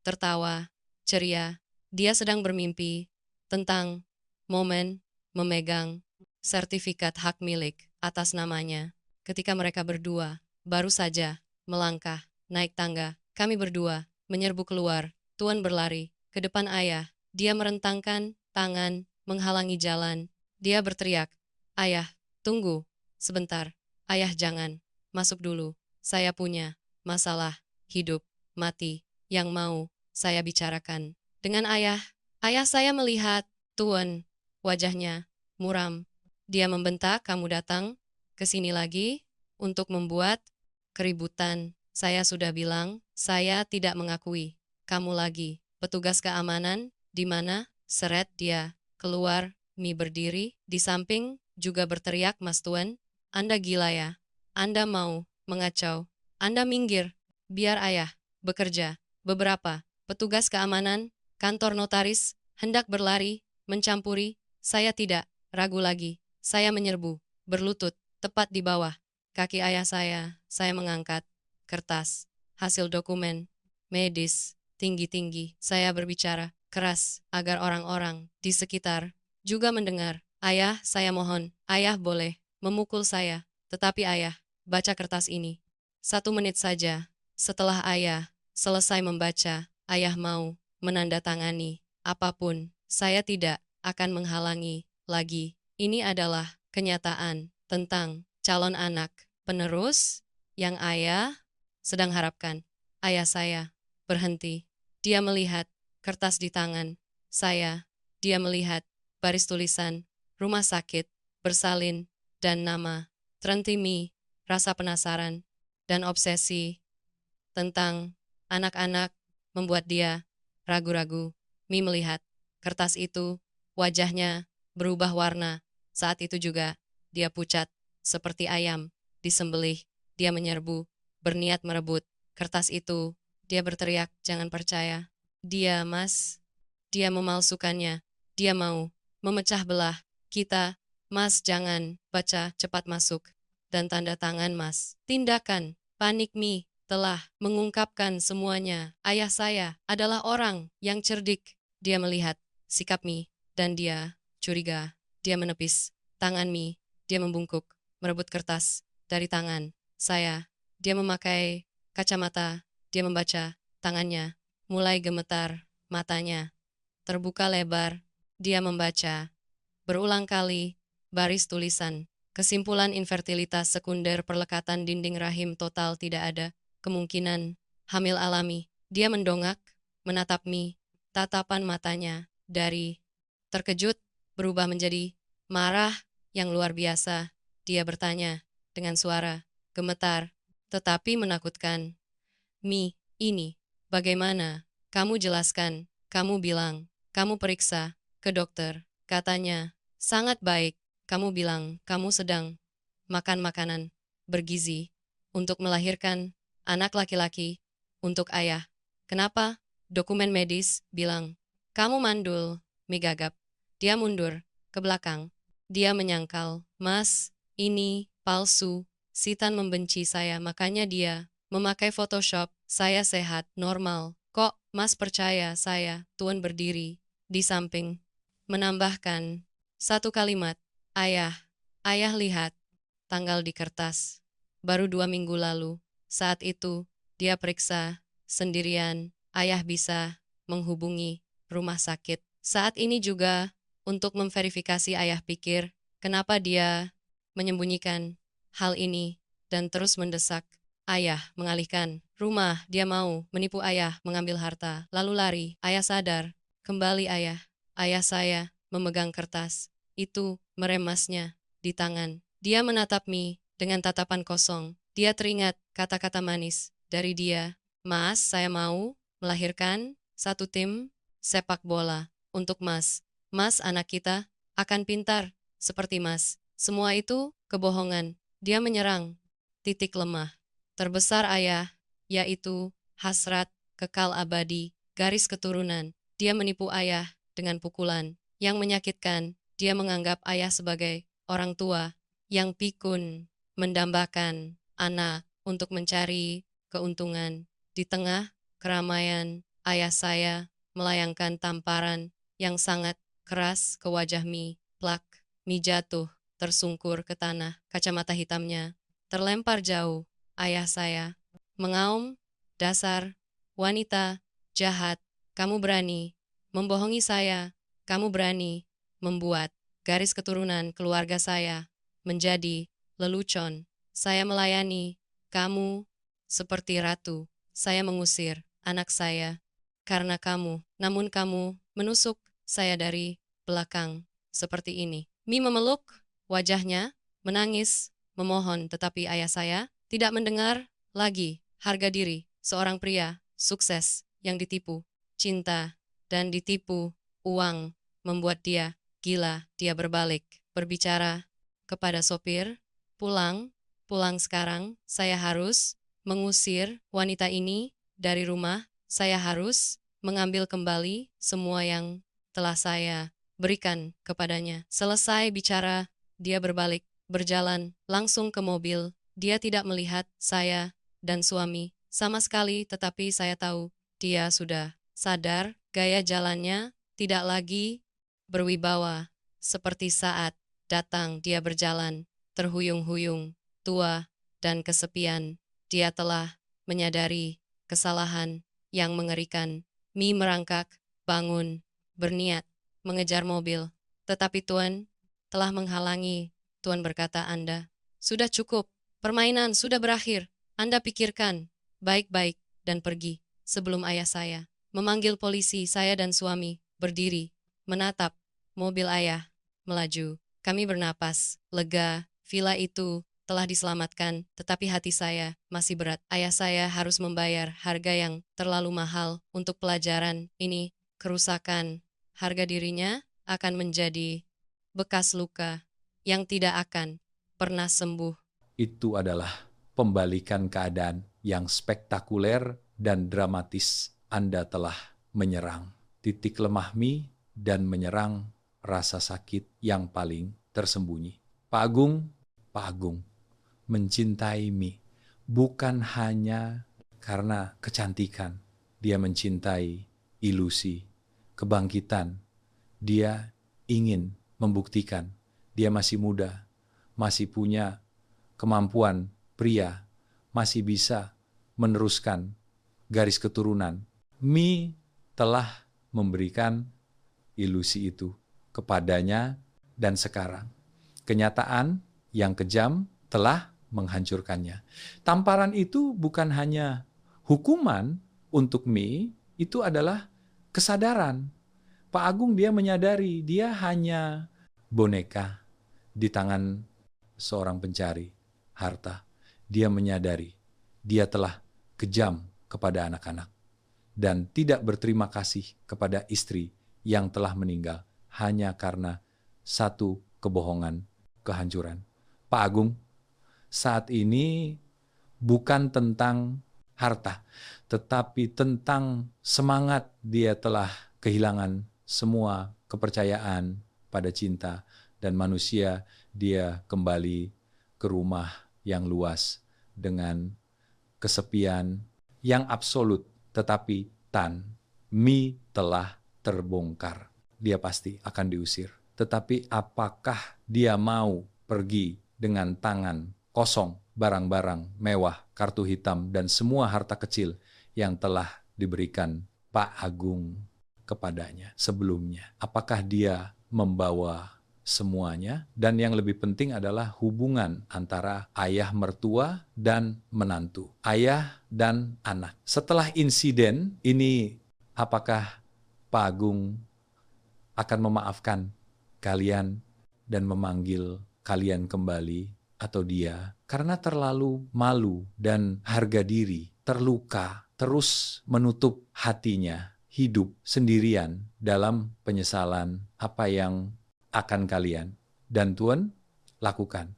tertawa, ceria. Dia sedang bermimpi tentang momen memegang sertifikat hak milik atas namanya. Ketika mereka berdua baru saja melangkah naik tangga, kami berdua menyerbu keluar. Tuan berlari ke depan ayah. Dia merentangkan tangan menghalangi jalan. Dia berteriak, "Ayah, tunggu sebentar. Ayah jangan, masuk dulu. Saya punya masalah hidup, mati, yang mau saya bicarakan dengan ayah." Ayah saya melihat Tuan, wajahnya muram. Dia membentak, "Kamu datang ke sini lagi untuk membuat keributan. Saya sudah bilang, saya tidak mengakui kamu lagi. Petugas keamanan, di mana?" Seret dia keluar. Mi berdiri di samping juga berteriak, "Mas Tuan, Anda gila ya? Anda mau mengacau? Anda minggir, biar ayah bekerja." Beberapa petugas keamanan kantor notaris hendak berlari, mencampuri. Saya tidak ragu lagi. Saya menyerbu, berlutut, tepat di bawah kaki ayah saya. Saya mengangkat kertas, hasil dokumen medis, tinggi-tinggi. Saya berbicara keras agar orang-orang di sekitar juga mendengar. "Ayah, saya mohon, ayah boleh memukul saya, tetapi ayah, baca kertas ini." 1 menit saja setelah ayah selesai membaca, ayah mau menandatangani apapun. Saya tidak akan menghalangi lagi. Ini adalah kenyataan tentang calon anak penerus yang ayah sedang harapkan. Ayah saya berhenti. Dia melihat kertas di tangan saya. Dia melihat baris tulisan rumah sakit, bersalin, dan nama. Trentimi, rasa penasaran, dan obsesi tentang anak-anak membuat dia ragu-ragu. Mi melihat kertas itu, wajahnya berubah warna. Saat itu juga dia pucat, seperti ayam disembelih. Dia menyerbu, berniat merebut kertas itu. Dia berteriak, "Jangan percaya. Dia, Mas. Dia memalsukannya. Dia mau memecah belah kita. Mas, jangan baca, cepat masuk. Dan tanda tangan, Mas." Tindakan panik Mi telah mengungkapkan semuanya. Ayah saya adalah orang yang cerdik. Dia melihat sikap Mi dan dia curiga. Dia menepis tangan Mi. Dia membungkuk, merebut kertas dari tangan saya. Dia memakai kacamata. Dia membaca tangannya. Mulai gemetar, matanya terbuka lebar. Dia membaca berulang kali baris tulisan. Kesimpulan infertilitas sekunder, perlekatan dinding rahim total, tidak ada kemungkinan hamil alami. Dia mendongak, menatap Mi. Tatapan matanya dari terkejut berubah menjadi marah yang luar biasa. Dia bertanya dengan suara gemetar tetapi menakutkan, "Mi, ini bagaimana? Kamu jelaskan, kamu bilang, kamu periksa ke dokter. Katanya, sangat baik. Kamu bilang kamu sedang makan makanan bergizi untuk melahirkan anak laki-laki untuk ayah. Kenapa?" Dokumen medis bilang, "Kamu mandul." Mi gagap. Dia mundur ke belakang. Dia menyangkal, "Mas, ini palsu. Sitan membenci saya, makanya dia memakai Photoshop. Saya sehat, normal. Kok Mas percaya saya?" Tuan berdiri di samping menambahkan satu kalimat, "Ayah, ayah lihat, tanggal di kertas. Baru 2 minggu lalu, saat itu, dia periksa, sendirian, ayah bisa menghubungi rumah sakit. Saat ini juga, untuk memverifikasi ayah pikir, kenapa dia menyembunyikan hal ini, dan terus mendesak. Ayah mengalihkan rumah, dia mau menipu ayah mengambil harta, lalu lari, ayah sadar, kembali ayah. Ayah saya memegang kertas, itu meremasnya di tangan. Dia menatap Mi dengan tatapan kosong. Dia teringat kata-kata manis dari dia. Mas, saya mau melahirkan satu tim sepak bola untuk Mas. Mas, anak kita akan pintar seperti Mas. Semua itu kebohongan. Dia menyerang titik lemah terbesar ayah, yaitu hasrat kekal abadi, garis keturunan. Dia menipu ayah dengan pukulan yang menyakitkan. Dia menganggap ayah sebagai orang tua yang pikun, mendambakan anak untuk mencari keuntungan. Di tengah keramaian, ayah saya melayangkan tamparan yang sangat keras ke wajah Mi. Plak, Mi jatuh, tersungkur ke tanah, kacamata hitamnya terlempar jauh. Ayah saya mengaum, dasar wanita jahat, kamu berani membohongi saya, kamu berani membuat garis keturunan keluarga saya menjadi lelucon. Saya melayani kamu seperti ratu. Saya mengusir anak saya karena kamu, namun kamu menusuk saya dari belakang seperti ini. Mi memeluk wajahnya, menangis, memohon, tetapi ayah saya tidak mendengar lagi. Harga diri seorang pria sukses yang ditipu, cinta dan ditipu uang membuat dia gila. Dia berbalik, berbicara kepada sopir, pulang, pulang sekarang, saya harus mengusir wanita ini dari rumah, saya harus mengambil kembali semua yang telah saya berikan kepadanya. Selesai bicara, dia berbalik, berjalan langsung ke mobil. Dia tidak melihat saya dan suami sama sekali, tetapi saya tahu dia sudah sadar. Gaya jalannya tidak lagi berwibawa seperti saat datang dia berjalan terhuyung-huyung, tua dan kesepian. Dia telah menyadari kesalahan yang mengerikan. Mi merangkak, bangun, berniat mengejar mobil. Tetapi Tuan telah menghalangi. Tuan berkata, Anda sudah cukup. Permainan sudah berakhir. Anda pikirkan baik-baik dan pergi. Sebelum ayah saya memanggil polisi, saya dan suami berdiri, menatap mobil ayah melaju. Kami bernapas lega. Villa itu telah diselamatkan, tetapi hati saya masih berat. Ayah saya harus membayar harga yang terlalu mahal untuk pelajaran ini. Kerusakan harga dirinya akan menjadi bekas luka yang tidak akan pernah sembuh. Itu adalah pembalikan keadaan yang spektakuler dan dramatis. Anda telah menyerang titik lemah Mi dan menyerang rasa sakit yang paling tersembunyi. Pak Agung mencintai Mi bukan hanya karena kecantikan. Dia mencintai ilusi, kebangkitan. Dia ingin membuktikan dia masih muda, masih punya kemampuan pria, masih bisa meneruskan garis keturunan. Mi telah memberikan ilusi itu kepadanya dan sekarang kenyataan yang kejam telah menghancurkannya. Tamparan itu bukan hanya hukuman untuk Mi, itu adalah kesadaran. Pak Agung dia menyadari dia hanya boneka di tangan seorang pencari harta. Dia menyadari dia telah kejam kepada anak-anak dan tidak berterima kasih kepada istri yang telah meninggal hanya karena satu kebohongan, kehancuran. Pak Agung, saat ini bukan tentang harta, tetapi tentang semangat. Dia telah kehilangan semua kepercayaan pada cinta dan manusia. Dia kembali ke rumah yang luas dengan kesepian yang absolut, tetapi Mi telah terbongkar dia pasti akan diusir. Tetapi apakah dia mau pergi dengan tangan kosong, barang-barang mewah, kartu hitam, dan semua harta kecil yang telah diberikan Pak Agung kepadanya sebelumnya? Apakah dia membawa semuanya? Dan yang lebih penting adalah hubungan antara ayah mertua dan menantu, ayah dan anak. Setelah insiden ini, apakah Pak Agung akan memaafkan kalian dan memanggil kalian kembali, atau dia karena terlalu malu dan harga diri, terluka, terus menutup hatinya, hidup sendirian dalam penyesalan apa yang akan kalian dan Tuhan lakukan.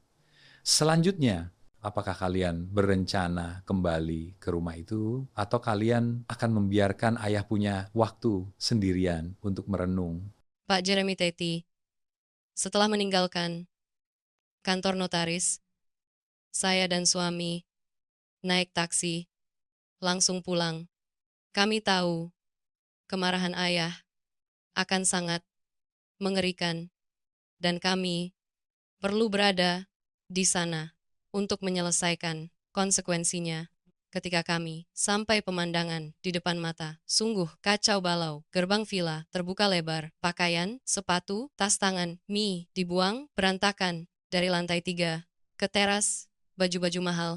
Selanjutnya, apakah kalian berencana kembali ke rumah itu, atau kalian akan membiarkan ayah punya waktu sendirian untuk merenung? Pak Jeremy Teti, setelah meninggalkan kantor notaris, saya dan suami naik taksi, langsung pulang. Kami tahu kemarahan ayah akan sangat mengerikan, dan kami perlu berada di sana untuk menyelesaikan konsekuensinya. Ketika kami sampai pemandangan di depan mata, sungguh kacau balau. Gerbang villa terbuka lebar, pakaian, sepatu, tas tangan, mie dibuang berantakan dari lantai 3 ke teras. Baju-baju mahal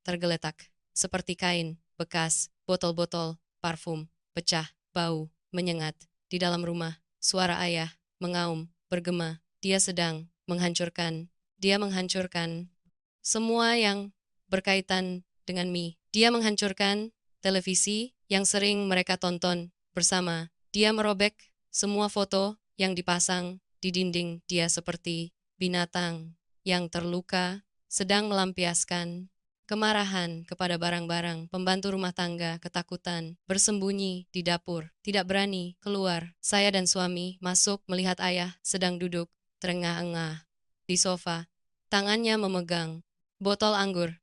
tergeletak seperti kain bekas, botol-botol parfum pecah, bau menyengat. Di dalam rumah, suara ayah mengaum, bergema. Dia sedang menghancurkan. Dia menghancurkan semua yang berkaitan dengan mie. Dia menghancurkan televisi yang sering mereka tonton bersama. Dia merobek semua foto yang dipasang di dinding. Dia seperti binatang yang terluka, sedang melampiaskan kemarahan kepada barang-barang. Pembantu rumah tangga ketakutan, bersembunyi di dapur, tidak berani keluar. Saya dan suami masuk melihat ayah sedang duduk terengah-engah di sofa. Tangannya memegang botol anggur.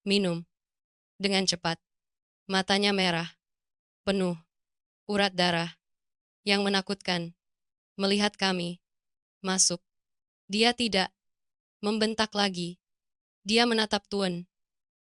Minum dengan cepat. Matanya merah, penuh urat darah, yang menakutkan. Melihat kami masuk, dia tidak membentak lagi. Dia menatap Tuan,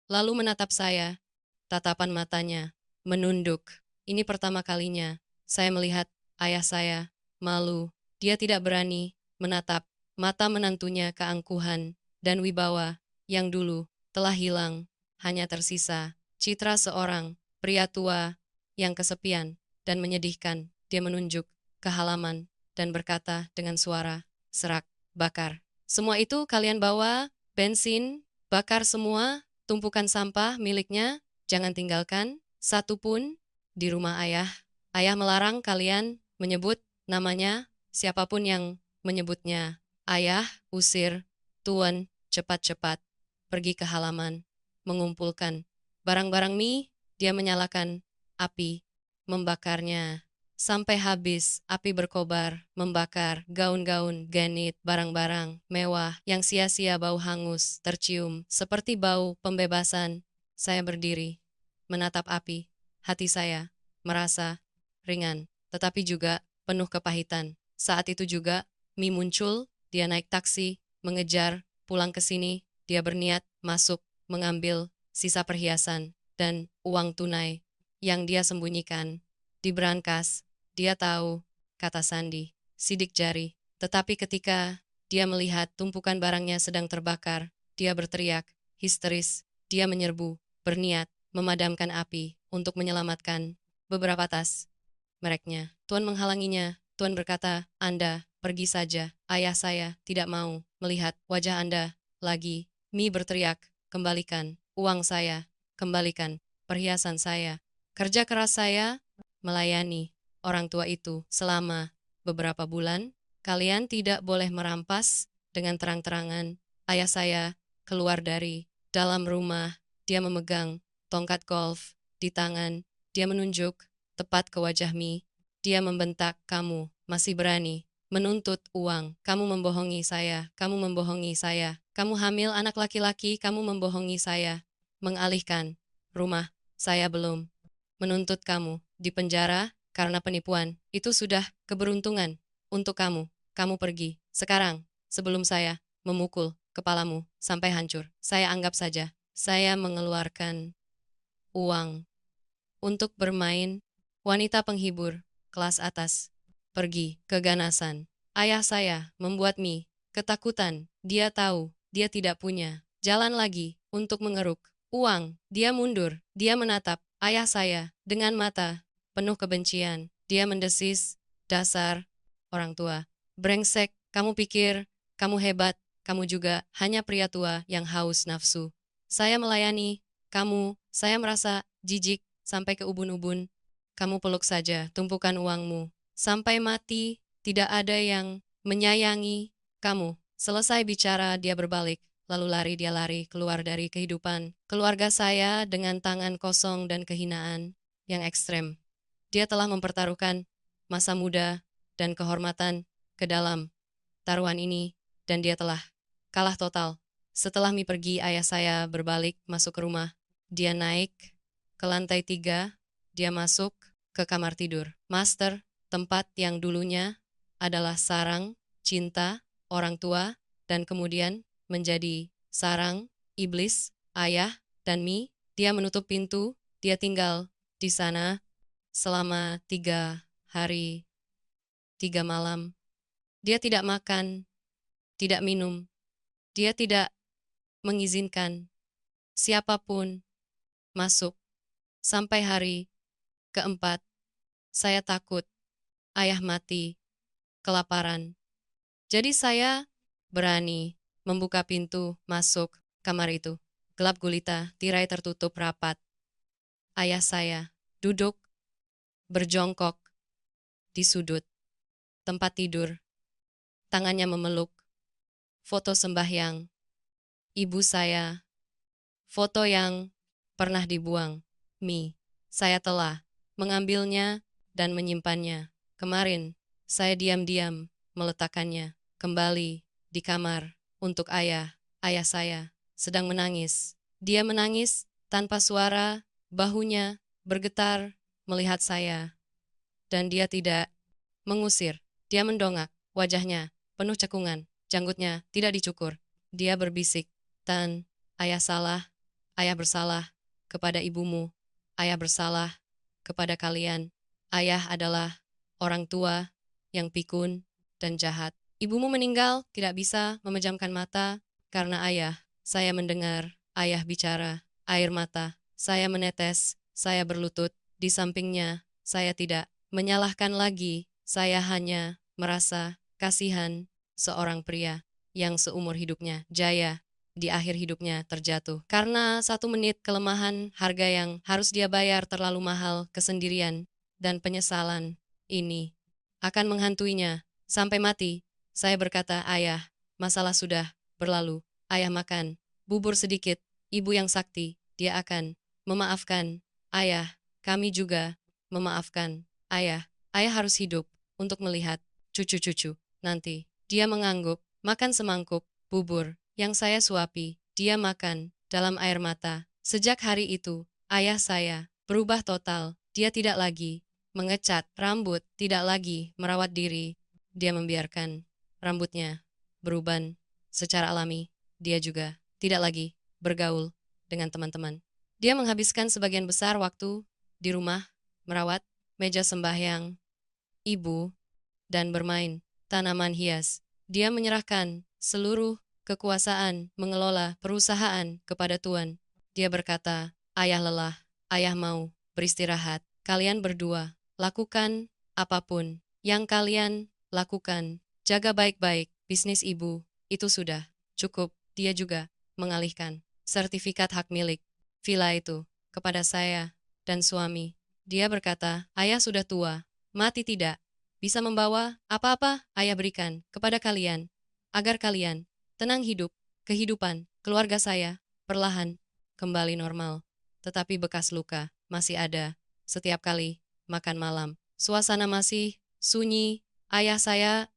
lalu menatap saya. Tatapan matanya menunduk. Ini pertama kalinya saya melihat ayah saya malu. Dia tidak berani menatap mata menantunya. Keangkuhan dan wibawa yang dulu telah hilang. Hanya tersisa citra seorang pria tua yang kesepian dan menyedihkan. Dia menunjuk ke halaman dan berkata dengan suara serak, "Bakar. Semua itu kalian bawa, bensin, bakar semua, tumpukan sampah miliknya, jangan tinggalkan satu pun di rumah ayah. Ayah melarang kalian menyebut namanya, siapapun yang menyebutnya. Ayah usir Tuan cepat-cepat pergi ke halaman, mengumpulkan barang-barang mie." Dia menyalakan api, membakarnya sampai habis. Api berkobar, membakar gaun-gaun, genit, barang-barang mewah yang sia-sia. Bau hangus tercium seperti bau pembebasan. Saya berdiri, menatap api. Hati saya merasa ringan, tetapi juga penuh kepahitan. Saat itu juga mie muncul. Dia naik taksi, mengejar, pulang ke sini. Dia berniat masuk, mengambil sisa perhiasan dan uang tunai yang dia sembunyikan di brankas. Dia tahu, kata Sandi, sidik jari. Tetapi ketika dia melihat tumpukan barangnya sedang terbakar, dia berteriak, histeris. Dia menyerbu, berniat memadamkan api untuk menyelamatkan beberapa tas mereknya. Tuan menghalanginya. Tuan berkata, "Anda pergi saja. Ayah saya tidak mau melihat wajah Anda lagi." Mi berteriak, "Kembalikan uang saya. Kembalikan perhiasan saya. Kerja keras saya melayani orang tua itu selama beberapa bulan. Kalian tidak boleh merampas dengan terang-terangan." Ayah saya keluar dari dalam rumah. Dia memegang tongkat golf di tangan. Dia menunjuk tepat ke wajah Mi. Dia membentak, "Kamu masih berani menuntut uang. Kamu membohongi saya. Kamu membohongi saya. Kamu hamil anak laki-laki. Kamu membohongi saya. Mengalihkan rumah. Saya belum menuntut kamu di penjara karena penipuan. Itu sudah keberuntungan. Untuk kamu, kamu pergi. Sekarang, sebelum saya memukul kepalamu sampai hancur. Saya anggap saja, saya mengeluarkan uang untuk bermain wanita penghibur kelas atas. Pergi, keganasan. Ayah saya membuat mie, ketakutan. Dia tahu, dia tidak punya jalan lagi untuk mengeruk uang. Dia mundur, dia menatap ayah saya dengan mata penuh kebencian. Dia mendesis, dasar orang tua. Brengsek, kamu pikir kamu hebat, kamu juga hanya pria tua yang haus nafsu. Saya melayani kamu, saya merasa jijik sampai ke ubun-ubun. Kamu peluk saja tumpukan uangmu. Sampai mati, tidak ada yang menyayangi kamu. Selesai bicara, dia berbalik. Lalu dia lari keluar dari kehidupan keluarga saya dengan tangan kosong dan kehinaan yang ekstrem. Dia telah mempertaruhkan masa muda dan kehormatan ke dalam taruhan ini, dan dia telah kalah total. Setelah Mi pergi, ayah saya berbalik masuk ke rumah. Dia naik ke lantai 3, dia masuk ke kamar tidur. Master, tempat yang dulunya adalah sarang cinta orang tua dan kemudian menjadi sarang iblis, ayah, dan Mi. Dia menutup pintu, dia tinggal di sana selama 3 hari, 3 malam. Dia tidak makan, tidak minum, dia tidak mengizinkan siapapun masuk. Sampai hari keempat, saya takut ayah mati kelaparan. Jadi saya berani membuka pintu masuk kamar itu. Gelap gulita, tirai tertutup rapat. Ayah saya duduk berjongkok di sudut tempat tidur. Tangannya memeluk foto sembahyang ibu saya, foto yang pernah dibuang. Mi, saya telah mengambilnya dan menyimpannya. Kemarin, saya diam-diam meletakkannya kembali di kamar untuk ayah. Ayah saya sedang menangis. Dia menangis tanpa suara, bahunya bergetar melihat saya. Dan dia tidak mengusir. Dia mendongak, wajahnya penuh cekungan, janggutnya tidak dicukur. Dia berbisik, Tan, ayah salah, ayah bersalah kepada ibumu, ayah bersalah kepada kalian. Ayah adalah orang tua yang pikun dan jahat. Ibumu meninggal, tidak bisa memejamkan mata karena ayah. Saya mendengar ayah bicara, air mata. Saya menetes, saya berlutut di sampingnya. Saya tidak menyalahkan lagi, saya hanya merasa kasihan seorang pria yang seumur hidupnya jaya di akhir hidupnya terjatuh. Karena 1 menit kelemahan harga yang harus dia bayar terlalu mahal, kesendirian dan penyesalan ini akan menghantuinya sampai mati. Saya berkata, ayah, masalah sudah berlalu. Ayah makan bubur sedikit, ibu yang sakti, dia akan memaafkan. Ayah, kami juga memaafkan. Ayah, ayah harus hidup untuk melihat cucu-cucu nanti. Dia mengangguk, makan semangkuk bubur yang saya suapi. Dia makan dalam air mata. Sejak hari itu, ayah saya berubah total. Dia tidak lagi mengecat rambut, tidak lagi merawat diri. Dia membiarkan rambutnya beruban secara alami. Dia juga tidak lagi bergaul dengan teman-teman. Dia menghabiskan sebagian besar waktu di rumah, merawat meja sembahyang ibu, dan bermain tanaman hias. Dia menyerahkan seluruh kekuasaan mengelola perusahaan kepada Tuan. Dia berkata, ayah lelah, ayah mau beristirahat. Kalian berdua, lakukan apapun yang kalian lakukan. Jaga baik-baik bisnis ibu, itu sudah cukup. Dia juga mengalihkan sertifikat hak milik villa itu kepada saya dan suami. Dia berkata, ayah sudah tua, mati tidak bisa membawa apa-apa ayah berikan kepada kalian, agar kalian tenang hidup. Kehidupan keluarga saya perlahan kembali normal, tetapi bekas luka masih ada. Setiap kali makan malam, suasana masih sunyi. Ayah saya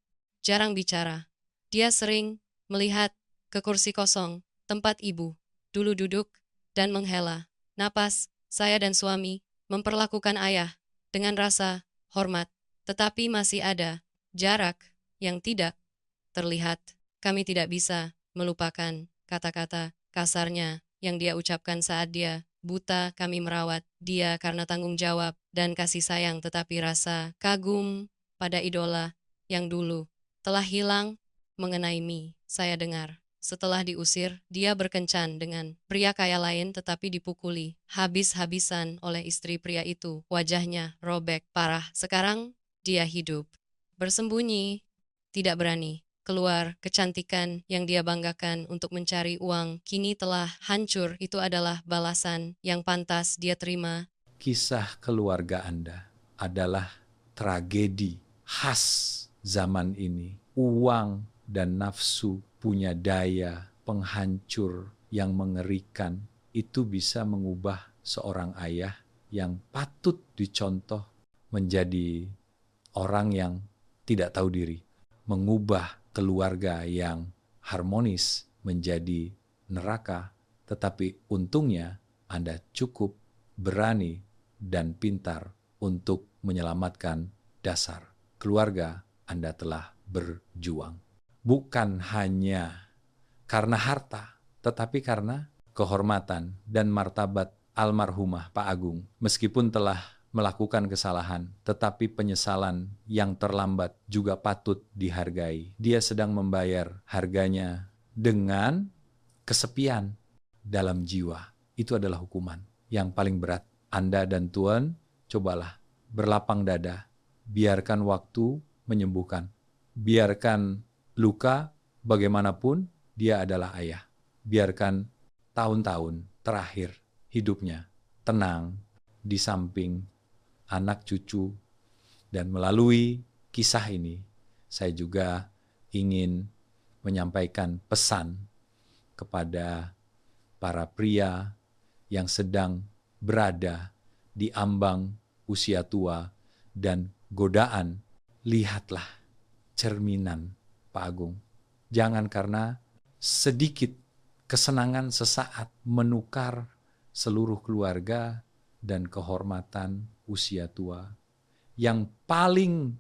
jarang bicara. Dia sering melihat ke kursi kosong tempat ibu dulu duduk dan menghela napas. Saya dan suami memperlakukan ayah dengan rasa hormat, tetapi masih ada Jarak yang tidak terlihat. Kami tidak bisa melupakan kata-kata kasarnya yang dia ucapkan saat dia buta. Kami merawat dia karena tanggung jawab dan kasih sayang, tetapi rasa kagum pada idola yang dulu telah hilang mengenai Mi. Saya dengar. Setelah diusir, dia berkencan dengan pria kaya lain tetapi dipukuli habis-habisan oleh istri pria itu. Wajahnya robek parah. Sekarang dia hidup bersembunyi, tidak berani keluar. Kecantikan yang dia banggakan untuk mencari uang kini telah hancur. Itu adalah balasan yang pantas dia terima. Kisah keluarga Anda adalah tragedi khas zaman ini. Uang dan nafsu punya daya penghancur yang mengerikan. Itu bisa mengubah seorang ayah yang patut dicontoh menjadi orang yang tidak tahu diri. Mengubah keluarga yang harmonis menjadi neraka. Tetapi untungnya Anda cukup berani dan pintar untuk menyelamatkan dasar keluarga Anda telah berjuang. Bukan hanya karena harta, tetapi karena kehormatan dan martabat almarhumah Pak Agung. Meskipun telah melakukan kesalahan, tetapi penyesalan yang terlambat juga patut dihargai. Dia sedang membayar harganya dengan kesepian dalam jiwa. Itu adalah hukuman yang paling berat. Anda dan Tuhan, cobalah berlapang dada. Biarkan waktu menyembuhkan. Biarkan luka bagaimanapun, dia adalah ayah. Biarkan tahun-tahun terakhir hidupnya tenang di samping anak cucu. Dan melalui kisah ini, saya juga ingin menyampaikan pesan kepada para pria yang sedang berada di ambang usia tua dan godaan. Lihatlah cerminan Pak Agung. Jangan karena sedikit kesenangan sesaat menukar seluruh keluarga dan kehormatan usia tua. Yang paling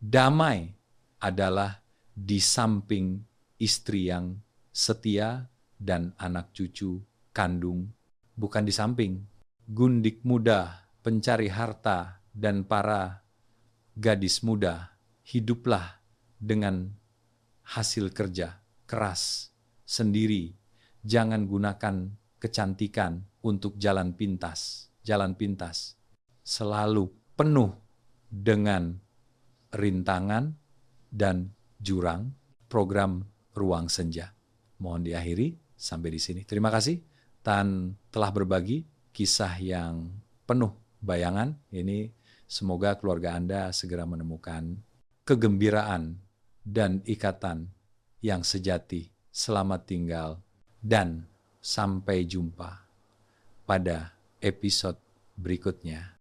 damai adalah di samping istri yang setia dan anak cucu kandung. Bukan di samping gundik muda, pencari harta, dan para gadis muda. Hiduplah dengan hasil kerja keras sendiri. Jangan gunakan kecantikan untuk jalan pintas. Jalan pintas selalu penuh dengan rintangan dan jurang. Program Ruang Senja mohon diakhiri sampai di sini. Terima kasih Tan telah berbagi kisah yang penuh bayangan. Ini semoga keluarga Anda segera menemukan kegembiraan dan ikatan yang sejati. Selamat tinggal dan sampai jumpa pada episode berikutnya.